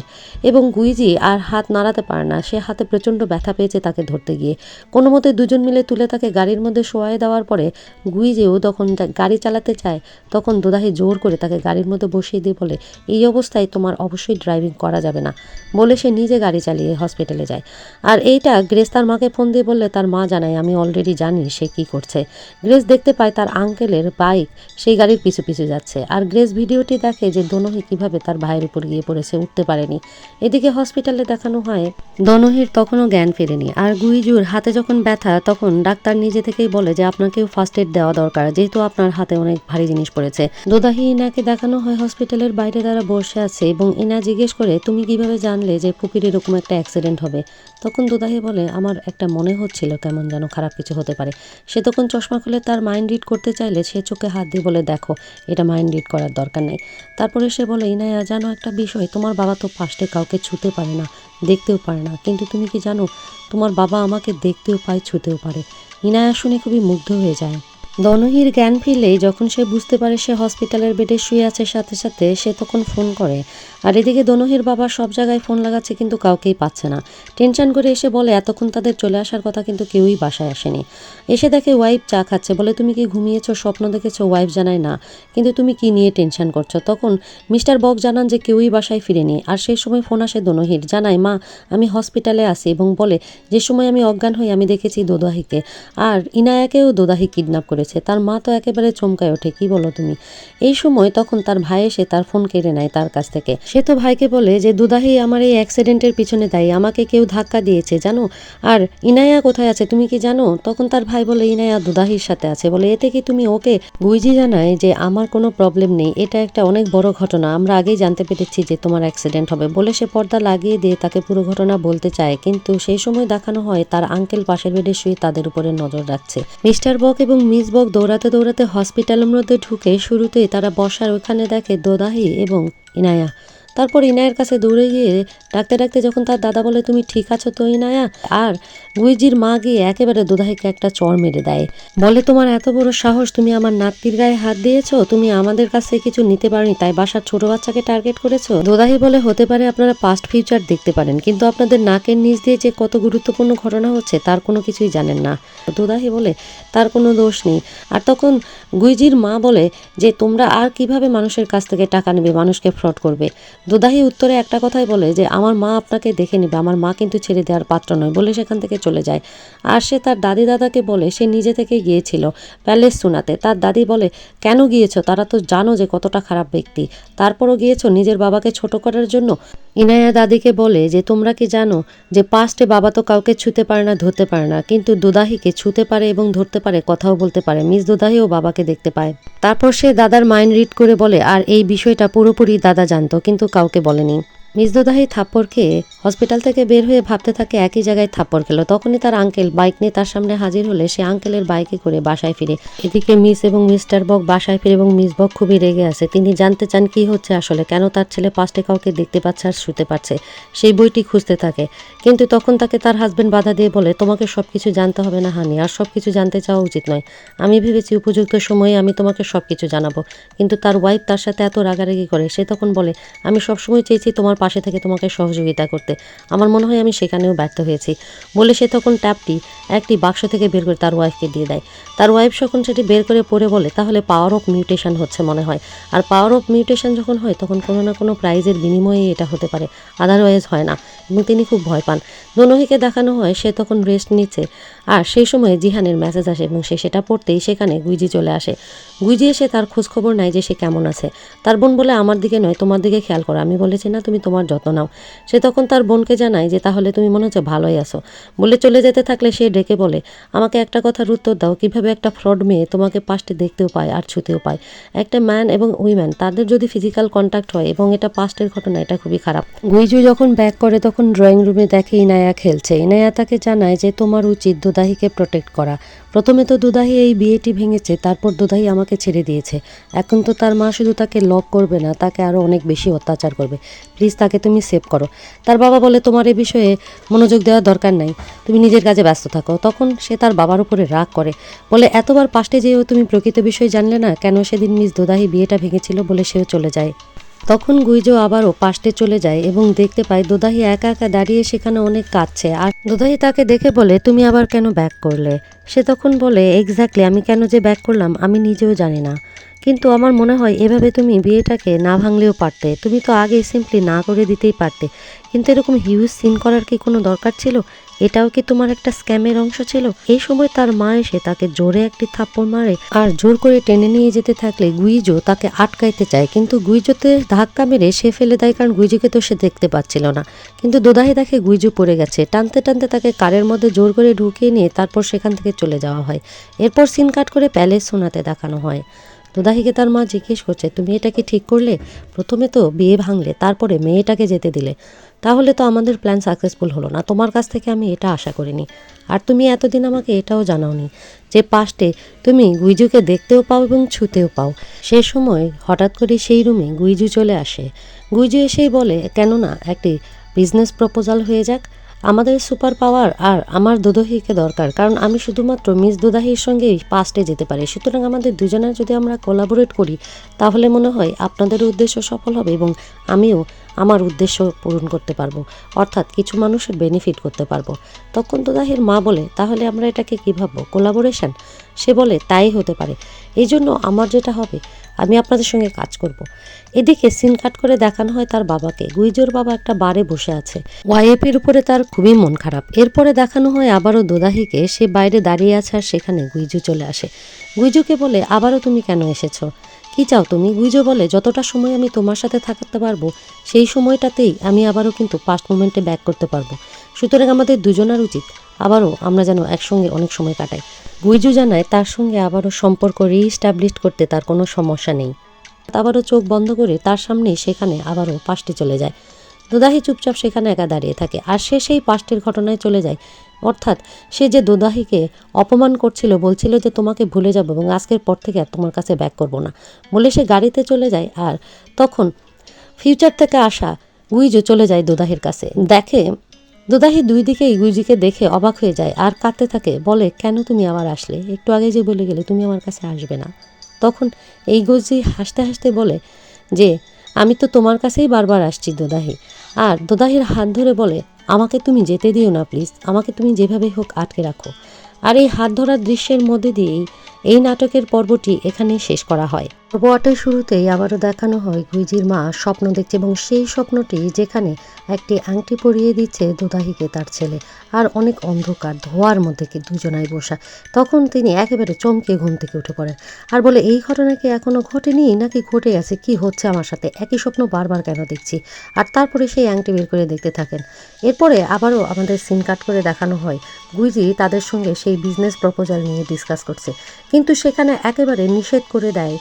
এবং গুইজি আর হাত নাড়াতে পারে না, সে হাতে প্রচণ্ড ব্যথা পেয়েছে তাকে ধরতে গিয়ে। কোনো মতে দুজন মিলে তুলে তাকে গাড়ির মধ্যে শোয়ায় দেওয়ার পরে গুইজিও তখন গাড়ি চালাতে চায়, তখন দোদাহি জোর করে তাকে গাড়ির মধ্যে বসিয়ে দিয়ে বলে এই অবস্থায় তোমার অবশ্যই ড্রাইভিং করা যাবে না। বলে সে নিজে গাড়ি চালিয়ে হসপিটালে যায়। আর এইটা গ্রেস তার মাকে ফোন দিয়ে বললে তার মা জানায় আমি অলরেডি জানি সে কি করছে। গ্রেস দেখতে পায় তার আঙ্কেলের বাইক সেই গাড়ির পিছু পিছু যাচ্ছে। আর গ্রেস ভিডিওটি দেখে যে দোনোহি কিভাবে তার ভাইয়ের উপর গিয়ে পড়েছে, উঠতে পারেনি। এদিকে হসপিটালে দেখানো হয় দোনোহির তখনও জ্ঞান ফেরেনি। আর গুইজুর হাতে যখন ব্যথা তখন ডাক্তার নিজে থেকেই বলে যে আপনাকেও ফার্স্ট এড দেওয়া দরকার, যেহেতু আপনার হাতে অনেক ভারী জিনিস পড়েছে। দোদাহি ইনাকে দেখানো হয় হসপিটালের বাইরে তারা বসে আছে এবং ইনা জিজ্ঞেস করে তুমি কিভাবে জানলে যে ফুপির এরকম একটা অ্যাক্সিডেন্ট হবে? তখন দোদাহি বলে আমার একটা মনে হচ্ছিল কেমন যেন খারাপ কিছু হতে পারে। সে তখন চশমা খুলে তার মাইন্ড রিড করতে চাইলে সে চোখে হাত দিয়ে বলে দেখো এটা মাইন্ড রিড করার দরকার নেই। তারপরে সে বলে ইনায়া জানো একটা বিষয়, তোমার বাবা তো ফার্স্টে কাউকে ছুতে পারে না, দেখতেও পারে না, কিন্তু তুমি কি জানো তোমার বাবা আমাকে দেখতেও পায়, ছুতেও পারে। ইনায়া শুনে খুবই মুগ্ধ হয়ে যায়। দোনোহির জ্ঞান ফিরলেই যখন সে বুঝতে পারে সে হসপিটালের বেডে শুয়ে আছে, সাথে সাথে সে তখন ফোন করে। আর এদিকে দোনোহির বাবা সব জায়গায় ফোন লাগাচ্ছে কিন্তু কাউকেই পাচ্ছে না। টেনশন করে এসে বলে এতক্ষণ তাদের চলে আসার কথা কিন্তু কেউই বাসায় আসেনি। এসে দেখে ওয়াইফ চা খাচ্ছে, বলে তুমি কি ঘুমিয়েছো, স্বপ্ন দেখেছো? ওয়াইফ জানায় না, কিন্তু তুমি কি নিয়ে টেনশন করছো? তখন মিস্টার বক জানান যে কেউই বাসায় ফিরেনি। আর সেই সময় ফোন আসে দোনোহির, জানায় মা আমি হসপিটালে আসি এবং বলে যে সময় আমি অজ্ঞান হই আমি দেখেছি দোদাহিকে, আর ইনায়াকেও দোদাহি কিডন্যাপ করে। তার মা তো একেবারে চমকায় ওঠে, কি বলো তুমি? এই সময় তখন তার ভাই এসে তার ফোন কেড়ে নেয় তার কাছ থেকে। সে তো ভাইকে বলে যে দুদাহি আমার এই অ্যাক্সিডেন্টের পিছনে দায়ী, আমাকে কেউ ধাক্কা দিয়েছে জানো, আর ইনায়া কোথায় আছে তুমি কি জানো? তখন তার ভাই বলে ইনায়া দুদাহির সাথে আছে। বলে এতে কি তুমি ওকে? গুইজি জানায় যে আমার কোনো প্রবলেম নেই, এটা একটা অনেক বড় ঘটনা, আমরা আগেই জানতে পেরেছি যে তোমার অ্যাক্সিডেন্ট হবে। বলে সে পর্দা লাগিয়ে দিয়ে তাকে পুরো ঘটনা বলতে চায়, কিন্তু সেই সময় দেখানো হয় তার আঙ্কেল পাশের বেডে শুয়ে তাদের উপরে নজর রাখছে। মিস্টার বক এবং মিস বক দৌড়াতে দৌড়াতে হসপিটালের মধ্যে ঢুকে শুরুতেই তারা বসার ওখানে দেখে দোদাহি এবং ইনায়া। তারপর ইনায়ের কাছে দৌড়ে গিয়ে ডাকতে ডাকতে যখন তার দাদা বলে তুমি ঠিক আছো তো ইনায়া, আর গুইজির মা গিয়ে একেবারে দোদাহিকে একটা চড় মেরে দেয়। বলে তোমার এত বড় সাহস, তুমি আমার নাতির গায়ে হাত দিয়েছো, তুমি আমাদের কাছে কিছু নিতে পারোনি তাই বাসার ছোট বাচ্চাকে টার্গেট করেছো। দোদাহি বলে হতে পারে আপনারা পাস্ট ফিউচার দেখতে পারেন, কিন্তু আপনাদের নাকের নিচ দিয়ে যে কত গুরুত্বপূর্ণ ঘটনা হচ্ছে তার কোনো কিছুই জানেন না। দোদাহি বলে তার কোনো দোষ নেই। আর তখন গুইজির মা বলে যে তোমরা আর কিভাবে মানুষের কাছ থেকে টাকা নেবে, মানুষকে ফ্রড করবে। দোদাহি উত্তরে একটা কথাই বলে যে আমার মা আপনাকে দেখে নিবে, আমার মা কিন্তু ছেড়ে দেওয়ার পাত্র নয়, বলে সেখান থেকে চলে যায়। আর সে তার দাদি দাদাকে বলে সে নিজে থেকে গিয়েছিল প্যালেস শোনাতে। তার দাদি বলে কেন গিয়েছো, তারা তো জানো যে কতটা খারাপ ব্যক্তি, তারপরও গিয়েছো নিজের বাবাকে ছোট করার জন্য। ইনায়া দাদিকে বলে যে তোমরা কি জানো যে পাস্টে বাবা তো কাউকে ছুতে পারে না, ধরতে পারে না, কিন্তু দোদাহিকে ছুতে পারে এবং ধরতে পারে, কথাও বলতে পারে। মিস দোদাহিও বাবাকে দেখতে পায়। তারপর সে দাদার মাইন্ড রিড করে বলে আর এই বিষয়টা পুরোপুরি দাদা জানতো কিন্তু কাউকে বলেনি। মিস দোদাহি থাপ্পড় খেয়ে হসপিটাল থেকে বের হয়ে ভাবতে থাকে একই জায়গায় থাপ্পড় খেলো। তখনই তার আঙ্কেল বাইক নিয়ে তার সামনে হাজির হলে সে আঙ্কেলের বাইকে করে বাসায় ফিরে। এদিকে মিস এবং মিস্টার বক বাসায় ফিরে এবং মিস বক খুবই রেগে আছে। তিনি জানতে চান কি হচ্ছে আসলে, কেন তার ছেলে পাস্টে কাউকে দেখতে পাচ্ছে আর শুতে পারছে। সেই বইটি খুঁজতে থাকে, কিন্তু তখন তাকে তার হাজবেন্ড বাধা দিয়ে বলে তোমাকে সবকিছু জানতে হবে না হানি, আর সবকিছু জানতে চাওয়া উচিত নয়। আমি ভেবেছি উপযুক্ত সময়ে আমি তোমাকে সবকিছু জানাবো। কিন্তু তার ওয়াইফ তার সাথে এত রাগারাগি করে। সে তখন বলে আমি সবসময় চেয়েছি তোমার পাশে থেকে তোমাকে সহযোগিতা করতে, আমার মনে হয় আমি সেখানেও ব্যর্থ হয়েছি। বলে সে তখন ট্যাপটি একটি বাক্স থেকে বের করে তার ওয়াইফকে দিয়ে দেয়। তার ওয়াইফ যখন সেটি বের করে পড়ে বলে তাহলে পাওয়ার অফ মিউটেশন হচ্ছে মনে হয়। আর পাওয়ার অফ মিউটেশন যখন হয় তখন কোনো না কোনো প্রাইজের বিনিময়ে এটা হতে পারে, আদারওয়াইজ হয় না, এবং তিনি খুব ভয় পান। দোনোহিকে দেখানো হয় সে তখন রেস্ট নিচ্ছে। আর সেই সময় জিহানের মেসেজ আসে এবং সে সেটা পড়তেই সেখানে গুইজি চলে আসে। গুইজি এসে তার খোঁজখবর নেয় যে সে কেমন আছে। তার বোন বলে আমার দিকে নয় তোমার দিকে খেয়াল করো, আমি বলেছি না তুমি তোমার যত্ন নাও। সে তখন তার বোনকে জানায় যে তাহলে তুমি মনে হচ্ছে ভালোই আছো। বলে চলে যেতে থাকলে সে ডেকে বলে আমাকে একটা কথার উত্তর দাও, কিভাবে একটা ফ্রড মেয়ে তোমাকে পাস্টে দেখতেও পায় আর ছুতেও পায়। একটা ম্যান এবং উইম্যান তাদের যদি ফিজিক্যাল কন্ট্যাক্ট হয় এবং এটা পাস্টের ঘটনা, এটা খুবই খারাপ। গুইজু যখন ব্যাক করে তখন ড্রয়িং রুমে দেখে ইনায়া খেলছে। ইনায়া তাকে জানায় যে তোমার উচিত দোদাহিকে প্রোটেক্ট করা। প্রথমে তো দোদাহি এই বিয়েটি ভেঙেছে, তারপর দোদাহি আমাকে ছেড়ে দিয়েছে। এখন তো তার মা শুধু তাকে লক করবে না, তাকে আরও অনেক বেশি অত্যাচার করবে। প্লিজ তাকে তুমি সেভ করো। তার বাবা বলে তোমার এ বিষয়ে মনোযোগ দেওয়ার দরকার নাই, তুমি নিজের কাজে ব্যস্ত থাকো। তখন সে তার বাবার উপরে রাগ করে, বলে এতবার পাস্টে যেও তুমি প্রকৃত বিষয় জানলে না, কেন সেদিন মিস দোদাহি বিয়েটা ভেঙেছিল, বলে সেও চলে যায়। তখন গুইজো আবারও পাস্টে চলে যায় এবং দেখতে পায় দোদাহি একা একা দাঁড়িয়ে সেখানে অনেক কাঁদছে। আর দোদাহি তাকে দেখে বলে তুমি আবার কেন ব্যাক করলে। সে তখন বলে এক্স্যাক্টলি আমি কেন যে ব্যাক করলাম আমি নিজেও জানি না, কিন্তু আমার মনে হয় এভাবে তুমি বিয়েটাকে না ভাঙলেও পারতে, তুমি তো আগে সিম্পলি না করে দিতেই পারতে। কিন্তু এরকম হিউজ সিন করার কি কোনো দরকার ছিল? এটাও কি তোমার একটা স্ক্যামের অংশ ছিল? এই সময় তার মা এসে তাকে জোরে একটি থাপ্পড় মারে আর জোর করে টেনে নিয়ে যেতে থাকলে গুইজো তাকে আটকাইতে চায়, কিন্তু গুইজোতে ধাক্কা মেরে সে ফেলে দেয়, কারণ গুইজোকে তো সে দেখতে পাচ্ছিল না। কিন্তু দোদাহি দেখে গুইজো পড়ে গেছে, টানতে টানতে তাকে কারের মধ্যে জোর করে ঢুকিয়ে নিয়ে তারপর সেখান থেকে চলে যাওয়া হয়। এরপর সিন কাট করে প্যালেস শোনাতে দেখানো হয়। দোদাহিকে তার মা জিজ্ঞেস করছে তুমি এটা কি ঠিক করলে? প্রথমে তো বিয়ে ভাঙলে, তারপরে মেয়েটাকে যেতে দিলে, তাহলে তো আমাদের প্ল্যান সাকসেসফুল হলো না। তোমার কাছ থেকে আমি এটা আশা করিনি। আর তুমি এতদিন আমাকে এটাও জানাওনি যে পাস্টে তুমি গুইজুকে দেখতেও পাও এবং ছুতেও পাও। সে সময় হঠাৎ করে সেই রুমে গুইজু চলে আসে। গুইজু এসেই বলে কেননা একটি বিজনেস প্রপোজাল হয়ে যাক, আমাদের সুপার পাওয়ার আর আমার দোদাহিকে দরকার, কারণ আমি শুধুমাত্র মিস দোদাহির সঙ্গেই পাস্টে যেতে পারি। সুতরাং আমাদের দুজনের যদি আমরা কোলাবোরেট করি তাহলে মনে হয় আপনাদের উদ্দেশ্য সফল হবে এবং আমিও আমার উদ্দেশ্য পূরণ করতে পারবো, অর্থাৎ কিছু মানুষের বেনিফিট করতে পারবো। তখন দোদাহির মা বলে তাহলে আমরা এটাকে কী ভাববো, কোলাবোরেশন? সে বলে তাই হতে পারে, এই জন্য আমার যেটা হবে আমি আপনাদের সঙ্গে কাজ করব। এদিকে সিন কাট করে দেখানো হয় তার বাবাকে। গুইজোর বাবা একটা বারে বসে আছে, ওয়াইফের উপরে তার খুবই মন খারাপ। এরপরে দেখানো হয় আবারও দোদাহিকে, সে বাইরে দাঁড়িয়ে আছে আর সেখানে গুইজু চলে আসে। গুইজুকে বলে আবারও তুমি কেন এসেছো, কি চাও তুমি? গুইজো বলে যতটা সময় আমি তোমার সাথে থাকতে পারবো সেই সময়টাতেই আমি আবারও কিন্তু পাস্ট মোমেন্টে ব্যাক করতে পারবো। সুতরাং আমাদের দুজনের উচিত আবারও আমরা যেন একসঙ্গে অনেক সময় কাটাই। গুইজু জানায় তার সঙ্গে আবারও সম্পর্ক রিস্টাবলিশ করতে তার কোনো সমস্যা নেই। আবারও চোখ বন্ধ করে তার সামনেই সেখানে আবারও পাস্টে চলে যায়। দোদাহি চুপচাপ সেখানে একা দাঁড়িয়ে থাকে আর সে সেই পাস্টের ঘটনায় চলে যায়। অর্থাৎ সে যে দোদাহিকে অপমান করছিল, বলছিল যে তোমাকে ভুলে যাব এবং আজকের পর থেকে আর তোমার কাছে ব্যাক করব না, বলে সে গাড়িতে চলে যায়। আর তখন ফিউচার থেকে আসা গুইজো চলে যায় দোদাহির কাছে, দেখে দোদাহি দুই দিকেই গুইজিকে দেখে অবাক হয়ে যায় আর কাঁদতে থাকে, বলে কেন তুমি আবার আসলে, একটু আগে যে বলে গেলে তুমি আমার কাছে আসবে না। তখন এই গুইজি হাসতে হাসতে বলে যে আমি তো তোমার কাছেই বারবার আসছি দোদাহি। আর দোদাহির হাত ধরে বলে আমাকে তুমি যেতে দিও না প্লিজ, আমাকে তুমি যেভাবে হোক আটকে রাখো। আর এই হাত ধরার দৃশ্যের মধ্যে দিয়েই এই নাটকের পর্বটি এখানেই শেষ করা হয়। পর্বটের শুরুতেই আবারও দেখানো হয় গুইজির মা স্বপ্ন দেখছে এবং সেই স্বপ্নটি যেখানে একটি আংটি পরিয়ে দিচ্ছে দোদাহিকে তার ছেলে, আর অনেক অন্ধকার ধোয়ার মধ্যে কি দুজনাই বসা। তখন তিনি একেবারে চমকে ঘুম থেকে উঠে পড়েন আর বলে, এই ঘটনা কি এখনও ঘটেনি নাকি ঘটে গেছে, কি হচ্ছে আমার সাথে, একই স্বপ্ন বারবার কেন দেখছি। আর তারপরে সেই আংটি বের করে দেখতে থাকেন। এরপরে আবারও আমাদের সিন কাট করে দেখানো হয় গুইজি তাদের সঙ্গে সেই বিজনেস প্রপোজাল নিয়ে ডিসকাস করছে, কিন্তু সেখানে একেবারে নিষেধ করে দেয়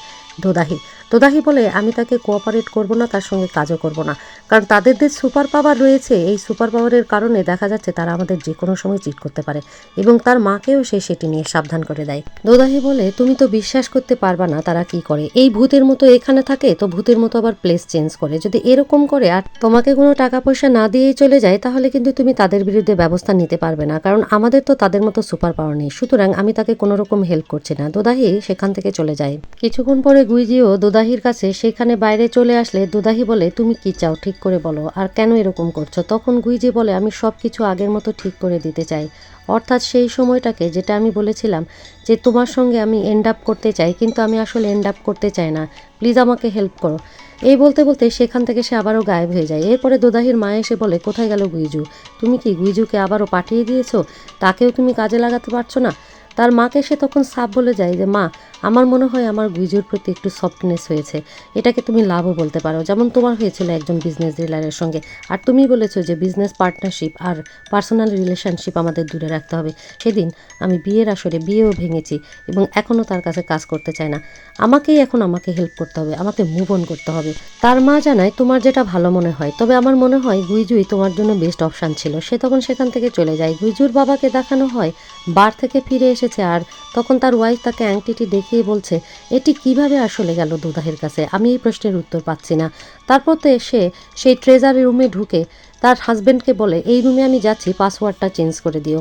দোদাহি বলে, আমি তাকে কোঅপারেট করব না, তার সঙ্গে কাজও করব না, কারণ তাদের যে সুপার পাওয়ার রয়েছে, এই সুপার পাওয়ারের কারণে দেখা যাচ্ছে তারা আমাদের যে কোনো সময় চিট করতে পারে, এবং তার মাকেও সে সেটি নিয়ে সাবধান করে দেয়। দোদাহি বলে, তুমি তো বিশ্বাস করতে পারবা না তারা কি করে, এই ভূতের মতো এখানে থাকে তো ভূতের মতো আবার প্লেস চেঞ্জ করে, যদি এরকম করে আর তোমাকে কোনো টাকা পয়সা না দিয়েই চলে যায় তাহলে কিন্তু তুমি তাদের বিরুদ্ধে ব্যবস্থা নিতে পারবে না, কারণ আমাদের তো তাদের মতো সুপার পাওয়ার নেই, সুতরাং আমি তাকে কোনো রকম হেল্প করছি না। দোদাহি সেখান থেকে চলে যায়। কিছুক্ষণ পরে গুইজিও দোদাহির কাছে সেখানে বাইরে চলে আসলে দোদাহি বলে, তুমি কি চাও ঠিক করে বলো, আর কেন এরকম করছো। তখন গুইজি বলে, আমি সব কিছু আগের মতো ঠিক করে দিতে চাই, অর্থাৎ সেই সময়টাকে যেটা আমি বলেছিলাম যে তোমার সঙ্গে আমি এন্ড আপ করতে চাই, কিন্তু আমি আসলে এন্ড আপ করতে চাই না, প্লিজ আমাকে হেল্প করো। এই বলতে বলতে সেখান থেকে সে আবারও গায়েব হয়ে যায়। এরপরে দোদাহির মা এসে বলে, কোথায় গেল গুইজু, তুমি কি গুইজুকে আবারও পাঠিয়ে দিয়েছো, তাকেও তুমি কাজে লাগাতে পারছো না। তার মাকে সে তখন সাপ বলে যায় যে, মা আমার মনে হয় আমার গুইজুর প্রতি একটু সফটনেস হয়েছে, এটাকে তুমি লাভও বলতে পারো, যেমন তোমার হয়েছিল একজন বিজনেস ডিলারের সঙ্গে, আর তুমি বলেছো যে বিজনেস পার্টনারশিপ আর পার্সোনাল রিলেশনশিপ আমাদের দূরে রাখতে হবে। সেদিন আমি বিয়ের আসরে বিয়েও ভেঙেছি এবং এখনও তার কাছে কাজ করতে চাই না, আমাকেই এখন আমাকে হেল্প করতে হবে, আমাকে মুভ অন করতে হবে। তার মা জানায় তোমার যেটা ভালো মনে হয়, তবে আমার মনে হয় গুইজুই তোমার জন্য বেস্ট অপশান ছিল। সে তখন সেখান থেকে চলে যায়। গুইজুর বাবাকে দেখানো হয় বার থেকে ফিরে এসেছে, আর তখন তার ওয়াইফ তাকে আংটিটি দেখিয়ে বলছে, এটি কিভাবে আসলে গেল দুদাহের কাছে, আমি এই প্রশ্নের উত্তর পাচ্ছি না। তারপর তো এসে সেই ট্রেজার রুমে ঢুকে তার হাজব্যান্ডকে বলে, এই রুমে আমি যাচ্ছি, পাসওয়ার্ডটা চেঞ্জ করে দিও।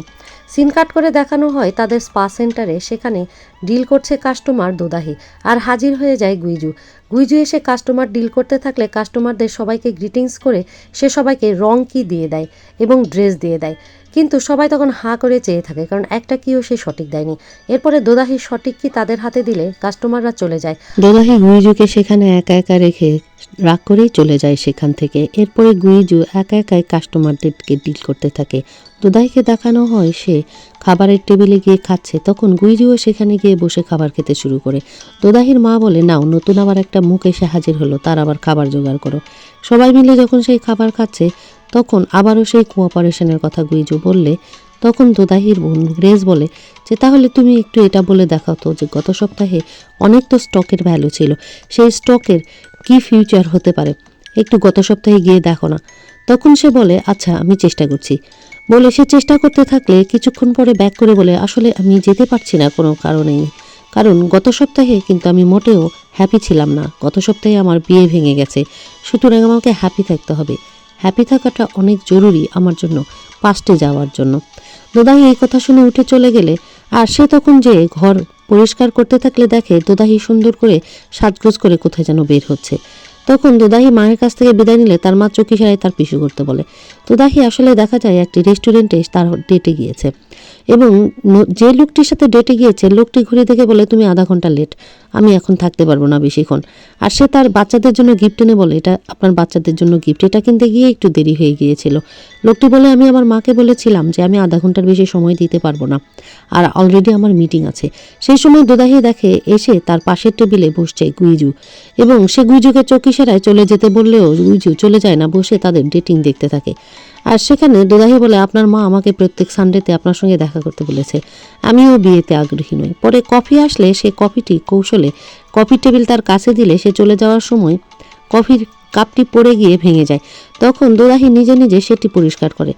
সিন কাট করে দেখানো হয় তাদের স্পা সেন্টারে, সেখানে ডিল করছে কাস্টমার দোদাহি, আর হাজির হয়ে যায় গুইজু এসে কাস্টমার ডিল করতে থাকলে কাস্টমারদের সবাইকে গ্রিটিংস করে সে সবাইকে রং কি দিয়ে দেয় এবং ড্রেস দিয়ে দেয়, কিন্তু সবাই তখন হাঁ করে চেয়ে থাকে, কারণ একটা কিও সে সঠিক দেয়নি। এরপরে দোদাহি সঠিক কি তাদের হাতে দিলে কাস্টমাররা চলে যায়। দোদাহি গুইজুকে সেখানে একা একা রেখে রাগ করেই চলে যায় সেখান থেকে। এরপরে গুইজু একা একাই কাস্টমারদেরকে ডিল করতে থাকে। দোদাহিকে দেখানো হয় সে খাবারের টেবিলে গিয়ে খাচ্ছে, তখন গুইজুও সেখানে গিয়ে বসে খাবার খেতে শুরু করে। দোদাহির মা বলে, নাও নতুন আবার একটা মুখ এসে হাজির হলো, তার আবার খাবার জোগাড় করো। সবাই মিলে যখন সেই খাবার খাচ্ছে তখন আবারও সেই কোঅপারেশনের কথা গুইজু বললে, তখন দোদাহির বোন গ্রেস বলে যে, তাহলে তুমি একটু এটা বলে দেখাও তো যে গত সপ্তাহে অনেক তো স্টকের ভ্যালু ছিল, সেই স্টকের কি ফিউচার হতে পারে, একটু গত সপ্তাহে গিয়ে দেখো না। তখন সে বলে, আচ্ছা আমি চেষ্টা করছি। বলে সে চেষ্টা করতে থাকলে কিছুক্ষণ পরে ব্যাক করে বলে, আসলে আমি যেতে পারছি না কোনো কারণেই, কারণ গত সপ্তাহে কিন্তু আমি মোটেও হ্যাপি ছিলাম না, গত সপ্তাহে আমার বিয়ে ভেঙে গেছে, সুতরাং আমাকে হ্যাপি থাকতে হবে, হ্যাপি থাকাটা অনেক জরুরি আমার জন্য পাস্টে যাওয়ার জন্য। দোদাহি এই কথা শুনে উঠে চলে গেলে, আর সে তখন যে ঘর পরিষ্কার করতে থাকলে দেখে দোদাহি সুন্দর করে সাজগোজ করে কোথায় যেন বের হচ্ছে। তখন দোদাহি মায়ের কাছ থেকে বিদায় নিলে তার মা চকি সারায় তার পিছু করতে বলে। দোদাহি আসলে দেখা যায় একটি রেস্টুরেন্টে তার ডেটে গিয়েছে এবং যে লোকটির সাথে ডেটে গিয়েছে লোকটি ঘুরে দেখে বলে, তুমি আধা ঘন্টা লেট, আমি এখন থাকতে পারবো না বেশিক্ষণ। আর সে তার বাচ্চাদের জন্য গিফট এনে বলে, এটা আপনার বাচ্চাদের জন্য গিফট, এটা কিনতে গিয়ে একটু দেরি হয়ে গিয়েছিল। লোকটি বলে, আমি আমার মাকে বলেছিলাম যে আমি আধা ঘন্টার বেশি সময় দিতে পারবো না, আর অলরেডি আমার মিটিং আছে। সেই সময় দোদাহি দেখে এসে তার পাশের টেবিলে বসছে গুইজু, এবং সে গুইজুকে চোখ ইশারায় চলে যেতে বললেও গুইজু চলে যায় না, বসে তাদের ডেটিং দেখতে থাকে। আর সেখানে দোদাহি বলে, আপনার মা আমাকে প্রত্যেক সানডেতে আপনার সঙ্গে দেখা করতে বলেছে, আমিও বিয়েতে আগ্রহী নই। পরে কফি আসলে সে কফিটি কৌশলে কফি টেবিল তার কাছে দিলে সে চলে যাওয়ার সময় কফির কাপটি পড়ে গিয়ে ভেঙে যায়। তখন দোদাহি নিজে নিজে সেটি পরিষ্কার করে।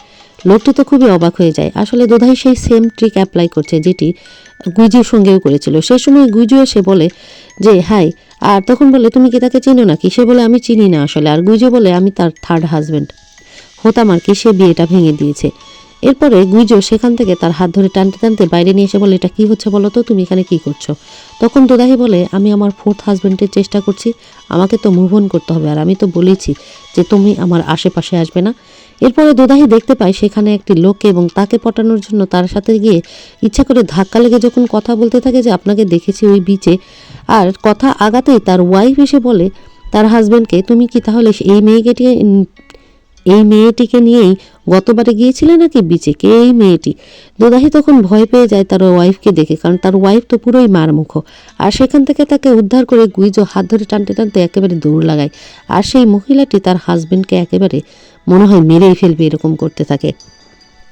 লোকটি তো খুবই অবাক হয়ে যায়, আসলে দোদাহি সেই সেম ট্রিক অ্যাপ্লাই করছে যেটি গুইজুর সঙ্গেও করেছিল। সেই সময় গুইজু এসে বলে যে হাই, আর তখন বলে, তুমি কি তাকে চিনো নাকি? সে বলে, আমি চিনি না আসলে। আর গুইজু বলে, আমি তার থার্ড হাজব্যান্ড হতাম আর কি, সে বিয়েটা ভেঙে দিয়েছে। এরপরে গুইজো সেখান থেকে তার হাত ধরে টানতে টানতে বাইরে নিয়ে এসে বলে, এটা কি হচ্ছে বলো তো, তুমি এখানে কি করছো? তখন দোদাহি বলে, আমি আমার ফোর্থ হাজব্যান্ডের চেষ্টা করছি, আমাকে তো মুভ অন করতে হবে, আর আমি তো বলেছি যে তুমি আমার আশেপাশে আসবে না। এরপরে দোদাহি দেখতে পায় সেখানে একটি লোককে এবং তাকে পটানোর জন্য তার সাথে গিয়ে ইচ্ছা করে ধাক্কা লেগে যখন কথা বলতে থাকে যে আপনাকে দেখেছি ওই বিচে, আর কথা আগাতেই তার ওয়াইফ এসে বলে তার হাজব্যান্ডকে, তুমি কি তাহলে এই মেয়েটিকে নিয়েই গতবারে গিয়েছিলে নাকি বিচে? কে এই মেয়েটি? দোদাহি তখন ভয় পেয়ে যায় তার ওয়াইফকে দেখে, কারণ তার ওয়াইফ তো পুরোই মারমুখো। আর সেখান থেকে তাকে উদ্ধার করে গুইজো হাত ধরে টানতে টানতে একেবারে দৌড় লাগায়। আর সেই মহিলাটি তার হাজবেন্ডকে একেবারে মনে হয় মেরেই ফেলবে এরকম করতে থাকে।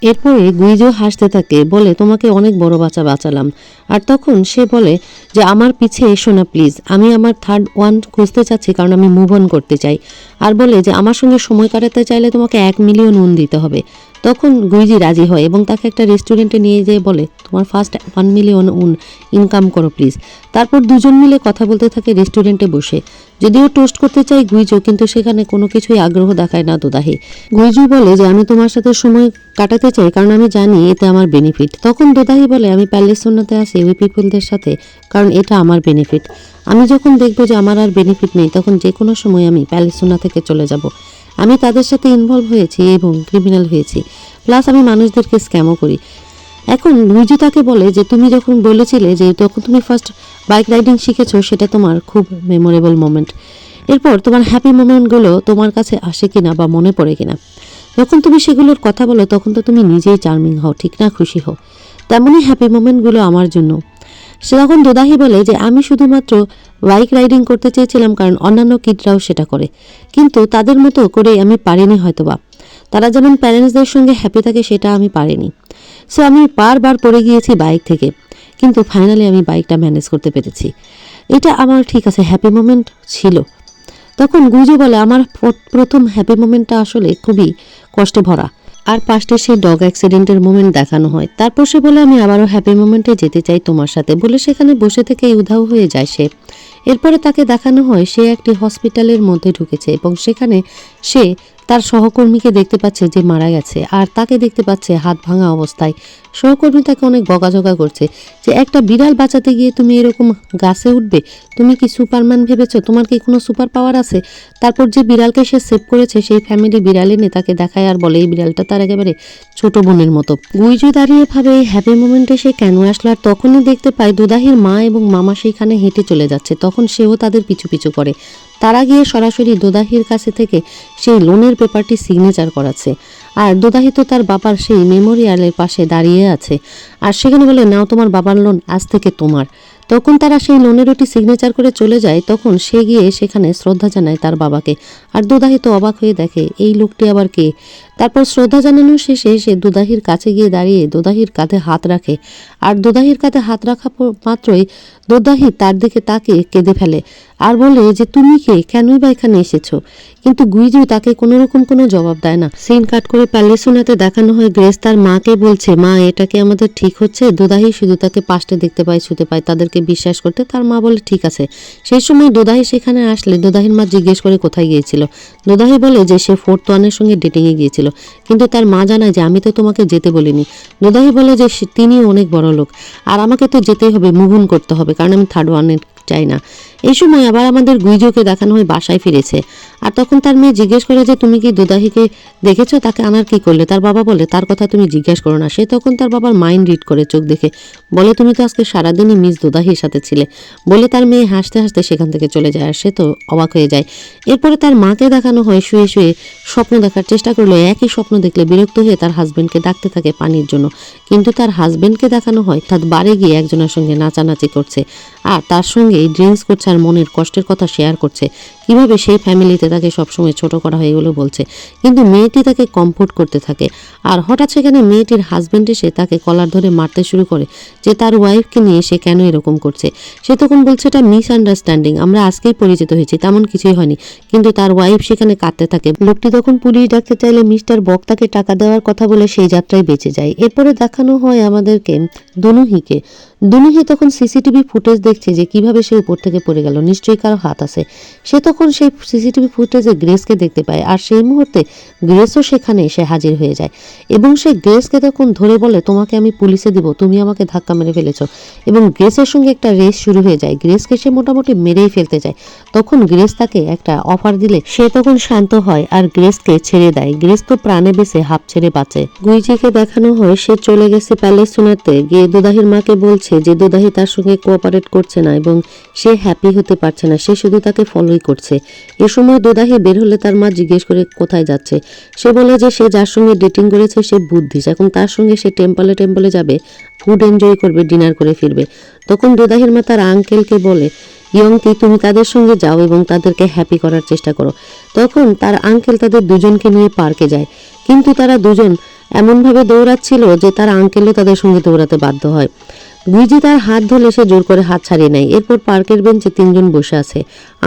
এরপরে গুইজো হাসতে থাকে, বলে তোমাকে অনেক বড় বাঁচালাম। আর তখন সে বলে যে আমার পিছে এসো না প্লিজ, আমি আমার থার্ড ওয়ান খুঁজতে চাচ্ছি, কারণ আমি মুভ অন করতে চাই। আর বলে যে আমার সঙ্গে সময় কাটাতে চাইলে তোমাকে 1 মিলিয়ন উন দিতে হবে। তখন গুইজি রাজি হয় এবং তাকে একটা রেস্টুরেন্টে নিয়ে যেয়ে বলে তোমার ফার্স্ট 1 মিলিয়ন উন ইনকাম করো প্লিজ। তারপর দুজন মিলে কথা বলতে থাকে রেস্টুরেন্টে বসে। যদিও টোস্ট করতে চাই গুইজো, কিন্তু সেখানে কোনো কিছুই আগ্রহ দেখায় না দোদাহি। গুইজো বলে যে আমি তোমার সাথে সময় কাটাতে চাই কারণ আমি জানি এতে আমার বেনিফিট। তখন দোদাহি বলে আমি প্যালেসোনাতে আসি ওই পিপলদের সাথে কারণ এটা আমার বেনিফিট। আমি যখন দেখবো যে আমার আর বেনিফিট নেই তখন যে কোনো সময় আমি প্যালেসোনা থেকে চলে যাব। আমি তাদের সাথে ইনভলভ হয়েছি এবং ক্রিমিনাল হয়েছি, প্লাস আমি মানুষদেরকে স্ক্যামও করি। এখন গুইজো তাকে বলে যে তুমি যখন বলেছিলে যে তখন তুমি ফার্স্ট বাইক রাইডিং শিখেছো, সেটা তোমার খুব মেমোরেবল মোমেন্ট। এরপর তোমার হ্যাপি মোমেন্টগুলো তোমার কাছে আসে কিনা বা মনে পড়ে কিনা, যখন তুমি সেগুলোর কথা বলো তখন তো তুমি নিজেই চার্মিং হও, ঠিক না? খুশি হও। তেমনই হ্যাপি মোমেন্টগুলো আমার জন্য। সে তখন দোদাহি বলে যে আমি শুধুমাত্র বাইক রাইডিং করতে চেয়েছিলাম কারণ অন্যান্য কিডরাও সেটা করে, কিন্তু তাদের মতো করে আমি পারিনি হয়তোবা। তারা যেমন প্যারেন্টসদের সঙ্গে হ্যাপি থাকে সেটা আমি পারিনি। সো আমি বারবার পড়ে গিয়েছি বাইক থেকে, কিন্তু ফাইনালি আমি বাইকটা ম্যানেজ করতে পেরেছি। এটা আমার ঠিক আছে হ্যাপি মোমেন্ট ছিল। তখন গুইজো বলে আমার প্রথম হ্যাপি মোমেন্টটা আসলে খুবই কষ্টে ভরা। আর পাশে সেই ডগ অ্যাক্সিডেন্টের মোমেন্ট দেখানো হয়। তারপর সে বলে আমি আবারও হ্যাপি মোমেন্টে যেতে চাই তোমার সাথে, বলে সেখানে বসে থেকে উধাও হয়ে যায় সে। এরপরে তাকে দেখানো হয় সে একটি হসপিটালের মধ্যে ঢুকেছে এবং সেখানে সে তার সহকর্মীকে দেখতে পাচ্ছে যে মারা গেছে, আর তাকে দেখতে পাচ্ছে হাত ভাঙা অবস্থায়। সহকর্মী তাকে অনেক বকাঝকা করছে যে একটা বিড়াল বাঁচাতে গিয়ে তুমি এরকম গাছে উঠবে, তুমি কি সুপারম্যান ভেবেছো? তোমার কি কোনো সুপার পাওয়ার আছে? তারপর যে বিড়ালকে সে সেভ করেছে সেই ফ্যামিলি বিড়াল এনে তাকে দেখায় আর বলে এই বিড়ালটা তার একেবারে ছোট বোনের মতো। গুইজো দাঁড়িয়ে ভাবে এই হ্যাপি মোমেন্টে সে কেন আসলো, আর তখনই দেখতে পায় দোদাহির মা এবং মামা সেইখানে হেঁটে চলে যাচ্ছে। তখন সেও তাদের পিছু পিছু করে। তারা গিয়ে সরাসরি দোদাহির কাছে থেকে সেই লোনের পেপারটি সিগনেচার করাচ্ছে। আর দোদাহি তো তার বাবার সেই মেমোরিয়ালের পাশে দাঁড়িয়ে আছে, আর সেখানে বলে নাও তোমার বাবার লোন আজ থেকে তোমার। তখন তারা সেই লোনের ওটি সিগনেচার করে চলে যায়। তখন সে গিয়ে সেখানে শ্রদ্ধা জানায় তার বাবাকে, আর দোদাহি তো অবাক হয়ে দেখে এই লোকটি আবার কে। তারপর শ্রদ্ধা জানানো শেষে সে দোদাহির কাছে গিয়ে দাঁড়িয়ে দোদাহির কাঁধে হাত রাখে, আর দোদাহির কাঁধে হাত রাখা মাত্রই দোদাহি তার দিকে তাকিয়ে কেঁদে ফেলে আর বলে যে তুমি কে, কেনই বা এখানে এসেছো? কিন্তু গুইজো তাকে কোনো রকম কোনো জবাব দেয় না। সিন কাট করে প্যালেসোনাতে দেখানো হয় গ্রেস তার মাকে বলছে মা এটা কি আমাদের ঠিক হচ্ছে? দোদাহি শুধু তাকে পাশে দেখতে পায়, ছুতে পায়, তাদেরকে বিশ্বাস করতে। তার মা বলে ঠিক আছে। সেই সময় দোদাহি সেখানে আসলে দোদাহির মা জিজ্ঞেস করে কোথায় গিয়েছিল। দোদাহি বলে যে সে 4th ওয়ানের সঙ্গে ডেটিংয়ে গিয়েছিল, কিন্তু তার মা জানায় যে আমি তো তোমাকে যেতে বলিনি। দোদাহি বলে যে তিনি অনেক বড় লোক আর আমাকে তো যেতেই হবে, মুভ অন করতে হবে, কারণ আমি 3rd ওয়ানের চাই না। এই সময় আবার আমাদের গুইজোকে দেখানো হয় বাসায় ফিরেছে, আর তখন তার মেয়ে জিজ্ঞেস করে যে তুমি কি দোদাহিকে দেখেছো, তাকে আনার কি করলে? তার বাবা বলে তার কথা তুমি জিজ্ঞেস করো না। সে তখন তার বাবার মাইন্ড রিড করে চোখ দেখে, বলে তুমি তো আজকে সারাদিনই মিস দোদাহির সাথে ছিলে, বলে তার মেয়ে হাসতে হাসতে সেখান থেকে চলে যায়। আর সে তো অবাক হয়ে যায়। এরপরে তার মাকে দেখানো হয় শুয়ে শুয়ে স্বপ্ন দেখার চেষ্টা করলো। একই স্বপ্ন দেখলে বিরক্ত হয়ে তার হাজবেন্ডকে ডাকতে থাকে পানির জন্য, কিন্তু তার হাজবেন্ডকে দেখানো হয় তার বারে গিয়ে একজনের সঙ্গে নাচানাচি করছে, আর তার সঙ্গে ড্রিঙ্কস করছে আর মনের কষ্টের কথা শেয়ার করছে, কিভাবে সেই ফ্যামিলিতে তাকে সবসময় ছোট করা হয় এগুলো বলছে। কিন্তু মেয়েটি তাকে কমফোর্ট করতে থাকে। আর হঠাৎ সেখানে মেয়েটির হাজবেন্ড এসে তাকে কলার ধরে মারতে শুরু করে যে তার ওয়াইফকে নিয়ে সে কেন এরকম করছে। সে তখন বলছে এটা মিসআন্ডারস্ট্যান্ডিং, আমরা আজকেই পরিচিত হয়েছি, তেমন কিছুই হয়নি। কিন্তু তার ওয়াইফ সেখানে কাঁদতে থাকে। লোকটি তখন পুলিশ ডাকতে চাইলে মিস্টার বক তাকে টাকা দেওয়ার কথা বলে সেই যাত্রায় বেঁচে যায়। এরপরে দেখানো হয় আমাদেরকে দুনুহিকে। দুনুহি তখন সিসিটিভি ফুটেজ দেখছে যে কিভাবে সে উপর থেকে পড়ে গেল, নিশ্চয়ই কারো হাত আছে। সে তখন সেই সিসিটিভি ফুটেজে গ্রেসকে দেখতে পায়, আর সেই মুহূর্তে গ্রেসও সেখানে এসে হাজির হয়ে যায় এবং সে গ্রেসকে তখন ধরে বলে, তোমাকে আমি পুলিশে দিব, তুমি আমাকে ধাক্কা মেরে ফেলেছো। এবং গ্রেসের সঙ্গে একটা রেস শুরু হয়ে যায়, গ্রেসকে সে মোটামুটি মেরেই ফেলতে যায়। তখন গ্রেস তাকে একটা অফার দিলে সে তখন শান্ত হয় আর গ্রেসকে ছেড়ে দেয়। গ্রেস তো প্রাণে বেঁচে হাঁপ ছেড়ে বাঁচে। গুইজিকে দেখানো হয় সে চলে গেছে প্যালেস্টিনাতে গিয়ে দোদাহির মাকে বলছে যে দোদাহি তার সঙ্গে কোঅপারেট করছে না এবং সে হ্যাপি হতে পারছে না, সে শুধু তাকে ফলোই করছে। এ সময় দোদাহি বের হলে তার মা জিজ্ঞেস করে কোথায় যাচ্ছে। সে বলে যে সে যার সঙ্গে ডেটিং করেছে সে বুদ্ধিস, এখন তার সঙ্গে সে টেম্পলে যাবে, ফুড এনজয় করবে, ডিনার করে ফিরবে। তখন দোদাহির মা তার আঙ্কেলকে বলে, ইয়ংকি তুমি তাদের সঙ্গে যাও এবং তাদেরকে হ্যাপি করার চেষ্টা করো। তখন তার আঙ্কেল তাদের দুজনকে নিয়ে পার্কে যায়, কিন্তু তারা দুজন এমনভাবে দৌড়াচ্ছিল যে তার আঙ্কেলও তাদের সঙ্গে দৌড়াতে বাধ্য হয়। গুইজি তার হাত ধরলে সে জোর করে হাত ছাড়িয়ে নেয়। এরপর পার্কের বেঞ্চে তিনজন বসে আছে।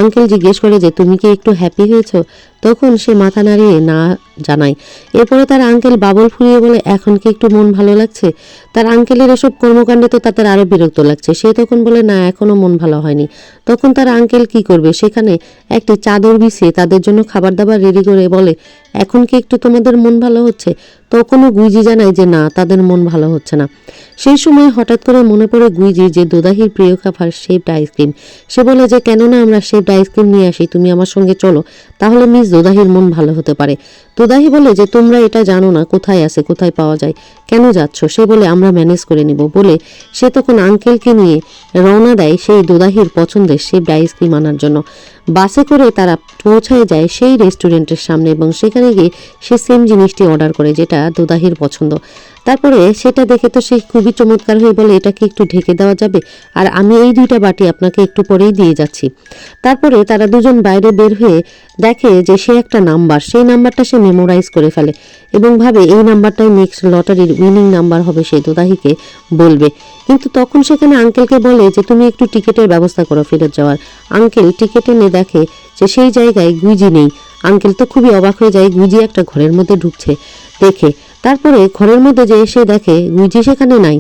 আঙ্কেল জিজ্ঞেস করে যে তুমি কি একটু হ্যাপি হয়েছো? তখন সে মাথা নাড়িয়ে না জানায়। এরপরে তার আঙ্কেল বাবল ফুরিয়ে বলে, এখন কি একটু মন ভালো লাগছে? তার আঙ্কেলের এসব কর্মকাণ্ডে তো তাদের আরো বিরক্ত লাগছে। সে তখন বলে, না এখনো মন ভালো হয়নি। তখন তার আঙ্কেল কি করবে, সেখানে একটি চাদর বিছিয়ে তাদের জন্য খাবার দাবার রেডি করে বলে, এখন কি একটু তোমাদের মন ভালো হচ্ছে? তখনও গুইজি জানায় যে না, তাদের মন ভালো হচ্ছে না। সেই সময় হঠাৎ করে মনে পড়ে গুইজি যে দোদাহির প্রিয় খাবার শেপড আইসক্রিম। সে বলে যে কেননা আমরা শেপড আইসক্রিম নিয়ে আসি, তুমি আমার সঙ্গে চলো, তাহলে মিস দোদাহির মন ভালো হতে পারে। দোদাহি বলে যে তোমরা এটা জানো না কোথায় আছে, কোথায় পাওয়া যায়, কেন যাচ্ছ? সে বলে আমরা ম্যানেজ করে নিব বলে সে তখন আঙ্কেলকে নিয়ে রওনা দেয় সেই দোদাহির পছন্দের শেপড আইসক্রিম আনার জন্য। বাসে করে তারা পৌঁছায় যায় সেই রেস্টুরেন্টের সামনে এবং সেখানে গিয়ে সে সেম জিনিসটি অর্ডার করে যেটা দোদাহির পছন্দ। তারপরে সেটা দেখে তো সে খুবই চমৎকার হয়ে বলে, এটাকে একটু ঢেকে দেওয়া যাবে, আর আমি এই দুইটা বাটি আপনাকে একটু পরেই দিয়ে যাচ্ছি। তারপরে তারা দুজন বাইরে বের হয়ে দেখে যে সে একটা নাম্বার, সেই নাম্বারটা সে মেমোরাইজ করে ফেলে এবং ভাবে এই নাম্বারটাই নেক্সট লটারির উইনিং নাম্বার হবে, সে দোদাহিকে বলবে। কিন্তু তখন সেখানে আঙ্কেলকে বলে যে তুমি একটু টিকিটের ব্যবস্থা করো ফেরত যাওয়ার। আঙ্কেল টিকিট এনে দেখে যে সেই জায়গায় গুইজি নেই। আঙ্কেল তো খুবই অবাক হয়ে যায়, গুইজি একটা ঘরের মধ্যে ঢুকছে দেখে। তারপরে ঘরের মধ্যে যে এসে দেখে গুইজি সেখানে নাই।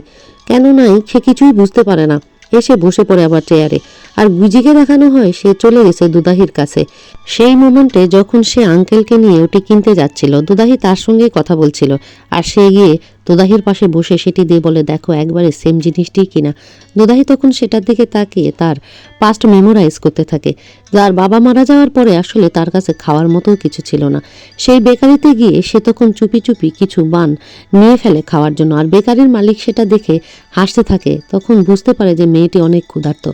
কেন নাই সে কিছুই বুঝতে পারে না। এসে বসে পড়ে আবার চেয়ারে, আর গুইজিকে দেখানো হয় সে চলে গেছে দুদাহির কাছে। সেই মোমেন্টে যখন সে আঙ্কেলকে নিয়ে ওটি কিনতে যাচ্ছিল, দুদাহি তার সঙ্গে কথা বলছিল, আর সে গিয়ে দোদাহির পাশে বসে সেটি দিয়ে বলে, দেখো একবারে সেম জিনিসটিই কিনা। দোদাহি তখন সেটার দিকে তাকিয়ে তার পাস্ট মেমোরাইজ করতে থাকে। যার বাবা মারা যাওয়ার পরে আসলে তার কাছে খাওয়ার মতো কিছু ছিল না। সেই বেকারিতে গিয়ে সে তখন চুপি চুপি কিছু বান নিয়ে ফেলে খাওয়ার জন্য, আর বেকারির মালিক সেটা দেখে হাসতে থাকে। তখন বুঝতে পারে যে মেয়েটি অনেক ক্ষুধার্ত।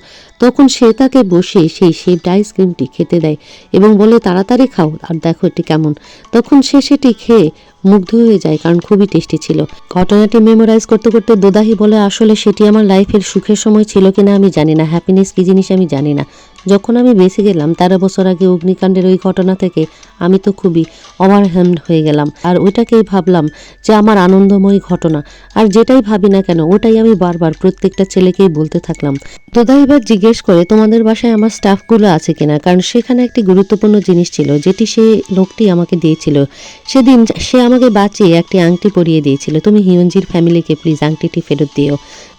তখন সে তাকে বসে সেই শেপড আইসক্রিমটি খেতে দেয় এবং বলে, তাড়াতাড়ি খাও আর দেখো এটি কেমন। তখন সে সেটি খেয়ে মুগ্ধ হয়ে যায়, কারণ খুবই টেস্টি ছিল। ঘটনাটি মেমোরাইজ করতে করতে দোদাহি বলে, আসলে সেটি আমার লাইফের সুখের সময় ছিল কিনা আমি জানি না, হ্যাপিনেস কি জিনিস আমি জানি না। যখন আমি বেঁচে গেলাম 13 বছর আগে অগ্নিকাণ্ডের ওই ঘটনা থেকে, আমি তো খুবই ওভারহেলমড হয়ে গেলাম, আর ওইটাকেই ভাবলাম যে আমার আনন্দময় ঘটনা। আর যেটাই ভাবি না কেন ওটাই আমি বারবার প্রত্যেকটা ছেলেকেই বলতে থাকলাম। দোদাহি এবার জিজ্ঞেস করে, তোমাদের বাসায় আমার স্টাফগুলো আছে কিনা, কারণ সেখানে একটি গুরুত্বপূর্ণ জিনিস ছিল যেটি সে লোকটি আমাকে দিয়েছিল। সেদিন সে আমাকে বাঁচিয়ে একটি আংটি পরিয়ে দিয়েছিল, তুমি হিয়ঞ্জির ফ্যামিলিকে প্লিজ আংটিটি ফেরত দিও।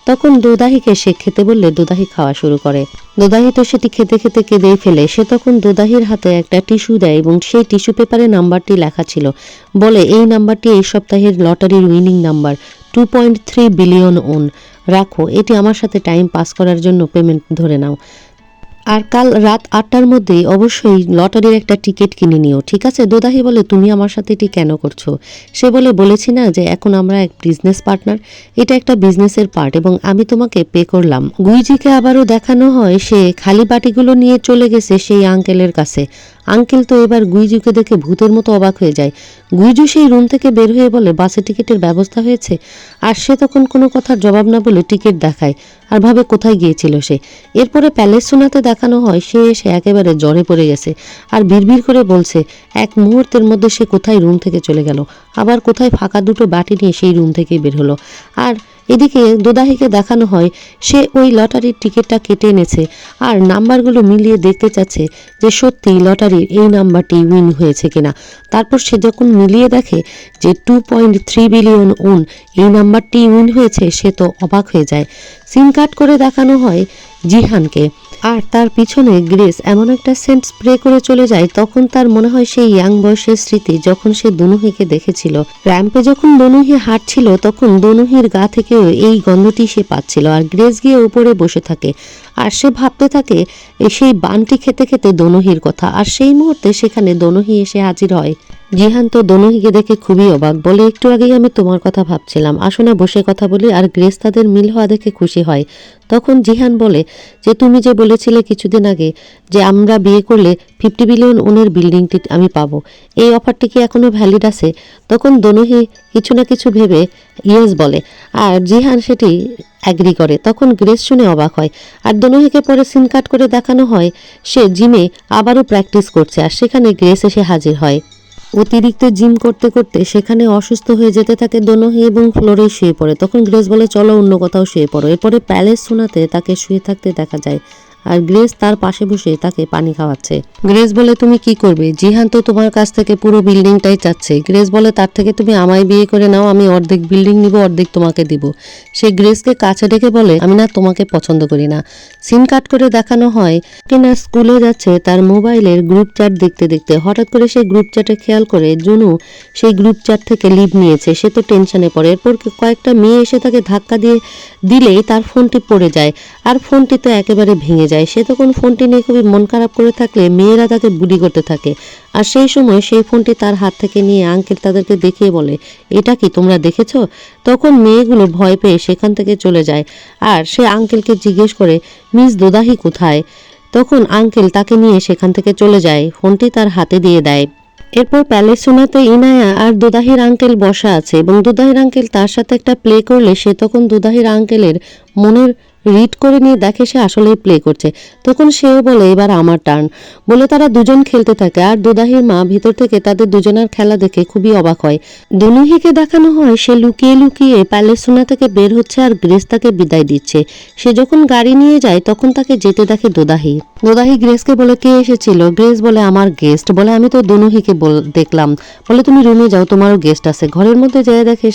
তখন দোদাহিকে সে খেতে বললে দোদাহি খাওয়া শুরু করে। দোদাহি তো সেটি খেতে খেতে কেঁদেই ফেলে। সে তখন দোদাহির হাতে একটা টিস্যু দেয় এবং সেই টিস্যু পেপারে নাম্বারটি লেখা ছিল। বলে, এই নাম্বারটি এই সপ্তাহের লটারির উইনিং নাম্বার, 2.3 বিলিয়ন ওন। রাখো, এটি আমার সাথে টাইম পাস করার জন্য পেমেন্ট ধরে নাও। আর কাল রাত 8টার মধ্যেই অবশ্যই লটারির একটা টিকিট কিনে নিও, ঠিক আছে? দোদাহি বলে, তুমি আমার সাথে এটি কেন করছো? সে বলে, বলেছি না যে এখন আমরা এক বিজনেস পার্টনার, এটা একটা বিজনেসের পার্ট এবং আমি তোমাকে পে করলাম। গুইজিকে আবারও দেখানো হয় সে খালি বাটিগুলো নিয়ে চলে গেছে সেই আঙ্কেলের কাছে। আঙ্কেল তো এবার গুইজুকে দেখে ভূতের মতো অবাক হয়ে যায়। গুইজু সেই রুম থেকে বের হয়ে বলে, বাসে টিকিটের ব্যবস্থা হয়েছে? আর সে তখন কোনো কথার জবাব না বলে টিকিট দেখায় আর ভাবে কোথায় গিয়েছিল সে। এরপরে প্যালেস্টিনাতে দেখানো হয় সে এসে একেবারে জ্বরে পড়ে গেছে আর বিড়বিড় করে বলছে এক মুহূর্তের মধ্যে সে কোথায় রুম থেকে চলে গেল, আবার কোথায় ফাঁকা দুটো বাটি নিয়ে সেই রুম থেকেই বের হলো। আর এদিকে দোদাহিকে দেখানো হয় সে ওই লটারির টিকিটটা কেটে এনেছে আর নাম্বারগুলো মিলিয়ে দেখতে চাচ্ছে যে সত্যি লটারির এই নাম্বারটি উইন হয়েছে কিনা। তারপর সে যখন মিলিয়ে দেখে যে 2.3 বিলিয়ন উন এই নাম্বারটি উইন হয়েছে, সে তো অবাক হয়ে যায়। সিন কাট করে দেখানো হয় জিহানকে, আর তার পিছনে গ্রেস এমন একটা সেন্ট স্প্রে করে চলে যায়। তখন তার মনে হয় সেই ইয়াং বয়সের স্মৃতি, যখন সে দনুহিকে দেখেছিল র্যাম্পে, যখন দনুহি হাঁটছিল তখন দনুহির গা থেকেও এই গন্ধটি সে পাচ্ছিল। আর গ্রেস গিয়ে উপরে বসে থাকে আর সে ভাবতে থাকে সেই বানটি খেতে খেতে দনুহির কথা। আর সেই মুহূর্তে সেখানে দনুহি এসে হাজির হয়। জিহান তো দনুহিকে দেখে খুবই অবাক, বলে একটু আগেই আমি তোমার কথা ভাবছিলাম, আসো না বসে কথা বলি। আর গ্রেস তাদের মিল হওয়া দেখে খুশি হয়। তখন জিহান বলে যে তুমি যে বলেছিলে কিছুদিন আগে যে আমরা বিয়ে করলে 50 বিলিয়ন উনের বিল্ডিংটি আমি পাবো, এই অফারটি কি এখনো ভ্যালিড আছে? তখন দনুহি কিছু না কিছু ভেবে ইয়েস বলে আর জিহান সেটি অ্যাগ্রি করে। তখন গ্রেস শুনে অবাক হয়। আর দনুহিকে পরে সিন কাট করে দেখানো হয় সে জিমে আবারও প্র্যাকটিস করছে, আর সেখানে গ্রেস এসে হাজির হয়। অতিরিক্ত জিম করতে করতে সেখানে অসুস্থ হয়ে যেতে থাকে দনুহি এবং ফ্লোরে শুয়ে পড়ে। তখন গ্রেস বলে চলো অন্য কোথাও শুয়ে পড়ো। এরপরে প্যালেস শোনাতে তাকে শুয়ে থাকতে দেখা যায় আর গ্রেস তার পাশে বসে তাকে পানি খাওয়াচ্ছে। গ্রেস বলে তুমি কি করবে? জিহান তো তোমার কাছ থেকে পুরো বিল্ডিংটাই চাচ্ছে। গ্রেস বলে তার থেকে তুমি আমায় বিয়ে করে নাও, আমি অর্ধেক বিল্ডিং নিব, অর্ধেক তোমাকে দিব। সে গ্রেসকে কাছে ডেকে বলে আমি না তোমাকে পছন্দ করি না। সিন কাট করে দেখানো হয় টিনা স্কুলে যাচ্ছে, তার মোবাইলের গ্রুপ চ্যাট দেখতে দেখতে হঠাৎ করে সে গ্রুপ চ্যাটে খেয়াল করে জুনু সেই গ্রুপ চ্যাট থেকে লিভ নিয়েছে। সে তো টেনশনে পড়ে। এরপর কয়েকটা মেয়ে এসে তাকে ধাক্কা দিলেই তার ফোনটি পড়ে যায় আর ফোনটি তো একেবারে ভেঙে যায়। সে তখন ফোনটি নিয়ে খুবই মন খারাপ করে থাকলে মেয়েরা তাকে বুলি করতে থাকে। আর সেই সময় সেই ফোনটি তার হাত থেকে নিয়ে আঙ্কেল তাদেরকে দেখিয়ে বলে এটা কি তোমরা দেখেছ? তখন মেয়েগুলো ভয় পেয়ে সেখান থেকে চলে যায় আর সে আঙ্কেলকে জিজ্ঞেস করে মিস দোদাহি কোথায়? তখন আঙ্কেল তাকে নিয়ে সেখান থেকে চলে যায়, ফোনটি তার হাতে দিয়ে দেয়। এরপর প্যালেস শোনাতে ইনায়া আর দুদাহির আঙ্কেল বসা আছে এবং দুদাহির আঙ্কেল তার সাথে একটা প্লে করলে সে তখন দুদাহির আঙ্কেলের মনের রিড করে নিয়ে দেখে সে আসলেই প্লে করছে। তখন সেও বলে এবার আমার টার্ন বলে তারা দুজন খেলতে থাকে। আর দুদাহির মা ভিতর থেকে তাদের দুজনের খেলা দেখে খুবই অবাক হয়। দনুহিকে দেখানো হয় সে লুকিয়ে লুকিয়ে প্যালেস সোনা থেকে বের হচ্ছে আর গ্রেস তাকে বিদায় দিচ্ছে। সে যখন গাড়ি নিয়ে যায় তখন তাকে যেতে দেখে দোদাহি। দোদাহি গ্রেসকে বলে কে এসেছিল? গ্রেস বলে আমার গেস্ট। বলে আমি তো দনুহিকে দেখলাম। বলে তুমি রুমে যাও, তোমারও গেস্ট আছে। ঘরের মধ্যে যেয়ে দেখে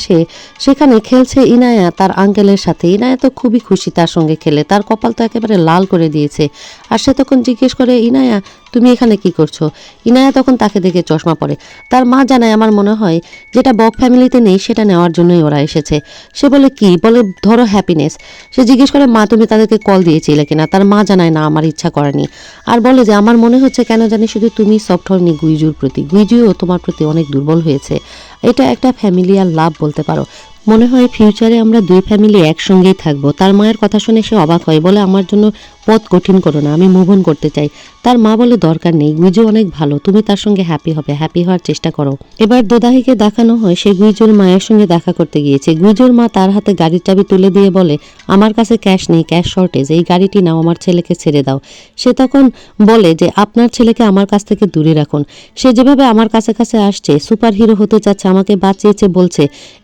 সেখানে খেলছে ইনায়া তার আঙ্কেলের সাথে। ইনায়া তো খুবই খুশি তার সঙ্গে খেলে, তার কপাল তো একেবারে লাল করে দিয়েছে। আর সে তখন জিজ্ঞেস করে ইনায়া তুমি এখানে কি করছো? ইনায়া তখন তাকে দেখে চশমা পরে। তার মা জানায় আমার মনে হয় যেটা বক ফ্যামিলিতে নেই সেটা নেওয়ার জন্যই ওরা এসেছে। সে বলে কি? বলে ধরো হ্যাপিনেস। সে জিজ্ঞেস করে মা তুমি তাদেরকে কল দিয়েছিলে কিনা? তার মা জানায় না আমার ইচ্ছা করেনি। আর বলে যে আমার মনে হচ্ছে কেন জানি শুধু তুমি সফট হওনি গুইজুর প্রতি, গুইজুও তোমার প্রতি অনেক দুর্বল হয়েছে। এটা একটা ফ্যামিলিয়ার লাভ বলতে পারো। মনে হয় ফিউচারে আমরা দুই ফ্যামিলি একসঙ্গেই থাকবো। তার মায়ের কথা শুনে সে অবাক হয়, বলে আমার জন্য পথ কঠিন করো না, আমি মুভ অন করতে চাই। তার মা বলে দরকার নেই, গুইজু অনেক ভালো, তুমি তার সঙ্গে হ্যাপি হওয়ার চেষ্টা করো। এবার দোদাহিকে দেখানো হয় সে গুইজুর মায়ের সঙ্গে দেখা করতে গিয়েছে। গুইজুর মা তার হাতে গাড়ির চাবি তুলে দিয়ে বলে আমার কাছে ক্যাশ নেই, ক্যাশ শর্টেজ, এই গাড়িটি নাও, আমার ছেলেকে ছেড়ে দাও। সে তখন বলে যে আপনার ছেলেকে আমার কাছ থেকে দূরে রাখুন। সে যেভাবে আমার কাছে কাছে আসছে, সুপার হিরো হতে চাচ্ছে, আমাকে বাঁচিয়েছে বলছে,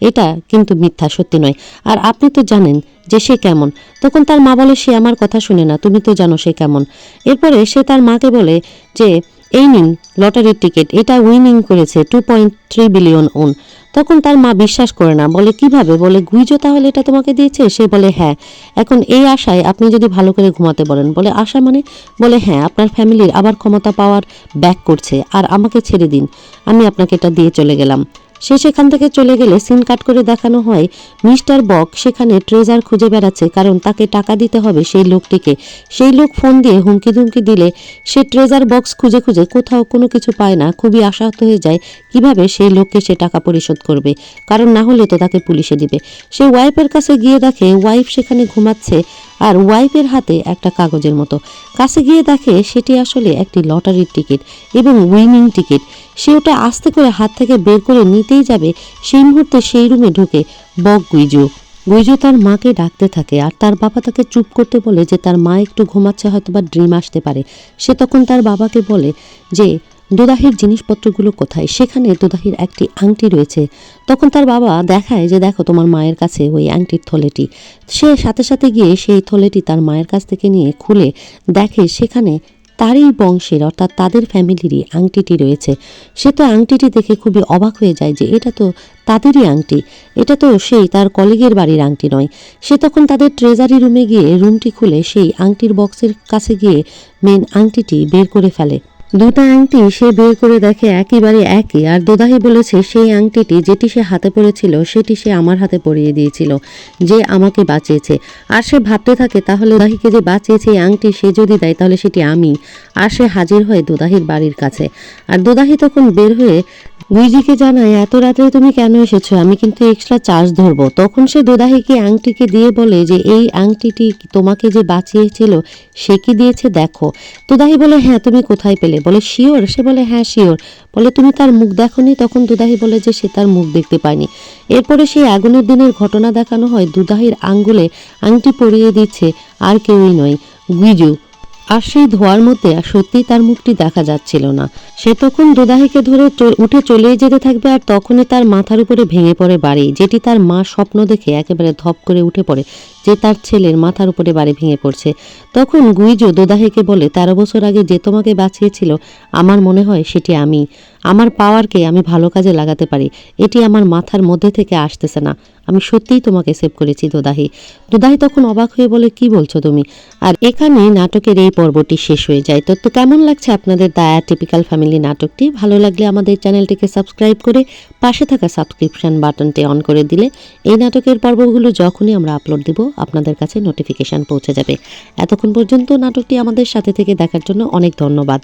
এটা কিন্তু মিথ্যা, সত্যি নয়। আর আপনি তো জানেন যে সে কেমন। তখন তার মা বলে সে আমার কথা শুনে না, তুমি তো জানো সে কেমন। এরপরে সে তার মাকে বলে যে এই নিন লটারির টিকিট, এটা উইনিং করেছে 2.3 বিলিয়ন উন। তখন তার মা বিশ্বাস করে না, বলে কিভাবে? বলে গুইজো তাহলে এটা তোমাকে দিয়েছে? সে বলে হ্যাঁ। এখন এই আশায় আপনি যদি ভালো করে ঘুমাতে বলেন। বলে আশা মানে? বলে হ্যাঁ, আপনার ফ্যামিলির আবার ক্ষমতা পাওয়ার ব্যাক করছে, আর আমাকে ছেড়ে দিন, আমি আপনাকে এটা দিয়ে চলে গেলাম। সে সেখান থেকে চলে গেলে সিন কাট করে দেখানো হয় মিস্টার বক সেখানে ট্রেজার খুঁজে বেড়াচ্ছে, কারণ তাকে টাকা দিতে হবে সেই লোকটিকে। সেই লোক ফোন দিয়ে হুমকি ধুমকি দিলে সে ট্রেজার বক্স খুঁজে খুঁজে কোথাও কোনো কিছু পায় না, খুবই আশাহত হয়ে যায় কিভাবে সেই লোককে সে টাকা পরিশোধ করবে, কারণ না হলে তো তাকে পুলিশে দিবে। সে ওয়াইফের কাছে গিয়ে দেখে ওয়াইফ সেখানে ঘুমাচ্ছে আর ওয়াইফের হাতে একটা কাগজের মতো। কাছে গিয়ে দেখে সেটি আসলে একটি লটারির টিকিট এবং উইনিং টিকিট। সে ওটা আস্তে করে হাত থেকে বের করে নিতেই যাবে, সেই মুহূর্তে সেই রুমে ঢুকে বক গুইজু। গুইজু তার মাকে ডাকতে থাকে আর তার বাবা তাকে চুপ করতে বলে যে তার মা একটু ঘুমাচ্ছে, হয়তো বা ড্রিম আসতে পারে। সে তখন তার বাবাকে বলে যে দোদাহির জিনিসপত্রগুলো কোথায়। সেখানে দোদাহির একটি আংটি রয়েছে। তখন তার বাবা দেখায় যে দেখো তোমার মায়ের কাছে ওই আংটির থলেটি। সে সাথে সাথে গিয়ে সেই থলেটি তার মায়ের কাছ থেকে নিয়ে খুলে দেখে সেখানে তারই বংশের অর্থাৎ তাদের ফ্যামিলিরই আংটিটি রয়েছে। সে তো আংটিটি দেখে খুবই অবাক হয়ে যায় যে এটা তো তাদেরই আংটি, এটা তো সেই তার কলিগের বাড়ির আংটি নয়। সে তখন তাদের ট্রেজারি রুমে গিয়ে রুমটি খুলে সেই আংটির বক্সের কাছে গিয়ে মেন আংটিটি বের করে ফেলে। দুটো আংটি সে বের করে দেখে একেবারে একই। আর দোদাহি বলেছে সেই আংটিটি যেটি সে হাতে পড়েছিল সেটি সে আমার হাতে পরিয়ে দিয়েছিল, যে আমাকে বাঁচিয়েছে। আর সে ভাবতে থাকে তাহলে দোদাহিকে যে বাঁচিয়েছে এই আংটি সে যদি দেয় তাহলে সেটি আমি। আর সে হাজির হয় দোদাহির বাড়ির কাছে। আর দোদাহি তখন বের হয়ে গুইজিকে জানায় এত রাত্রে তুমি কেন এসেছো, আমি কিন্তু এক্সট্রা চার্জ ধরবো। তখন সে দোদাহিকে আংটিকে দিয়ে বলে যে এই আংটিটি তোমাকে যে বাঁচিয়েছিল সে কি দিয়েছে দেখো। দোদাহি বলে হ্যাঁ তুমি কোথায় পেলে, বলে শিওর, সে বলে হ্যাঁ শিওর। বলে তুমি তার মুখ দেখোনি, তখন দোদাহি বলে যে সে তার মুখ দেখতে পায়নি। এরপরে সেই আগুনের দিনের ঘটনা দেখানো হয়। দোদাহির আঙ্গুলে আংটি পরিয়ে দিচ্ছে আর কেউই নয়, গুইজু। আর সেই ধোয়ার মধ্যে সত্যিই তার মুখটি দেখা যাচ্ছিল না। সে তখন দোদাহিকে ধরে উঠে চলে যেতে থাকবে আর তখনই তার মাথার উপরে ভেঙে পড়ে বাড়ি, যেটি তার মা স্বপ্ন দেখে একেবারে ধপ করে উঠে পড়ে যে তার ছেলের মাথার উপরে বাড়ি ভেঙে পড়ছে। তখন গুইজো দোদাহিকে বলে 13 বছর আগে যে তোমাকে বাঁচিয়েছিল আমার মনে হয় সেটি আমি। আমার পাওয়ারকে আমি ভালো কাজে লাগাতে পারি, এটি আমার মাথার মধ্যে থেকে আসতেছে না। আমি সত্যিই তোমাকে সেভ করেছি দোদাহি। দোদাহি তখন অবাক হয়ে বলে কি বলছো তুমি। আর এখানে নাটকের এই পর্বটি শেষ হয়ে যায়। তো কেমন লাগছে আপনাদের দ্য অ্যাটিপিক্যাল ফ্যামিলি নাটকটি? ভালো লাগলে আমাদের চ্যানেলটিকে সাবস্ক্রাইব করে পাশে থাকা সাবস্ক্রিপশন বাটনটি অন করে দিলে এই নাটকের পর্বগুলো যখনই আমরা আপলোড দিব আপনাদের কাছে নোটিফিকেশন পৌঁছে যাবে। এতক্ষণ পর্যন্ত নাটকটি আমাদের সাথে থেকে দেখার জন্য অনেক ধন্যবাদ।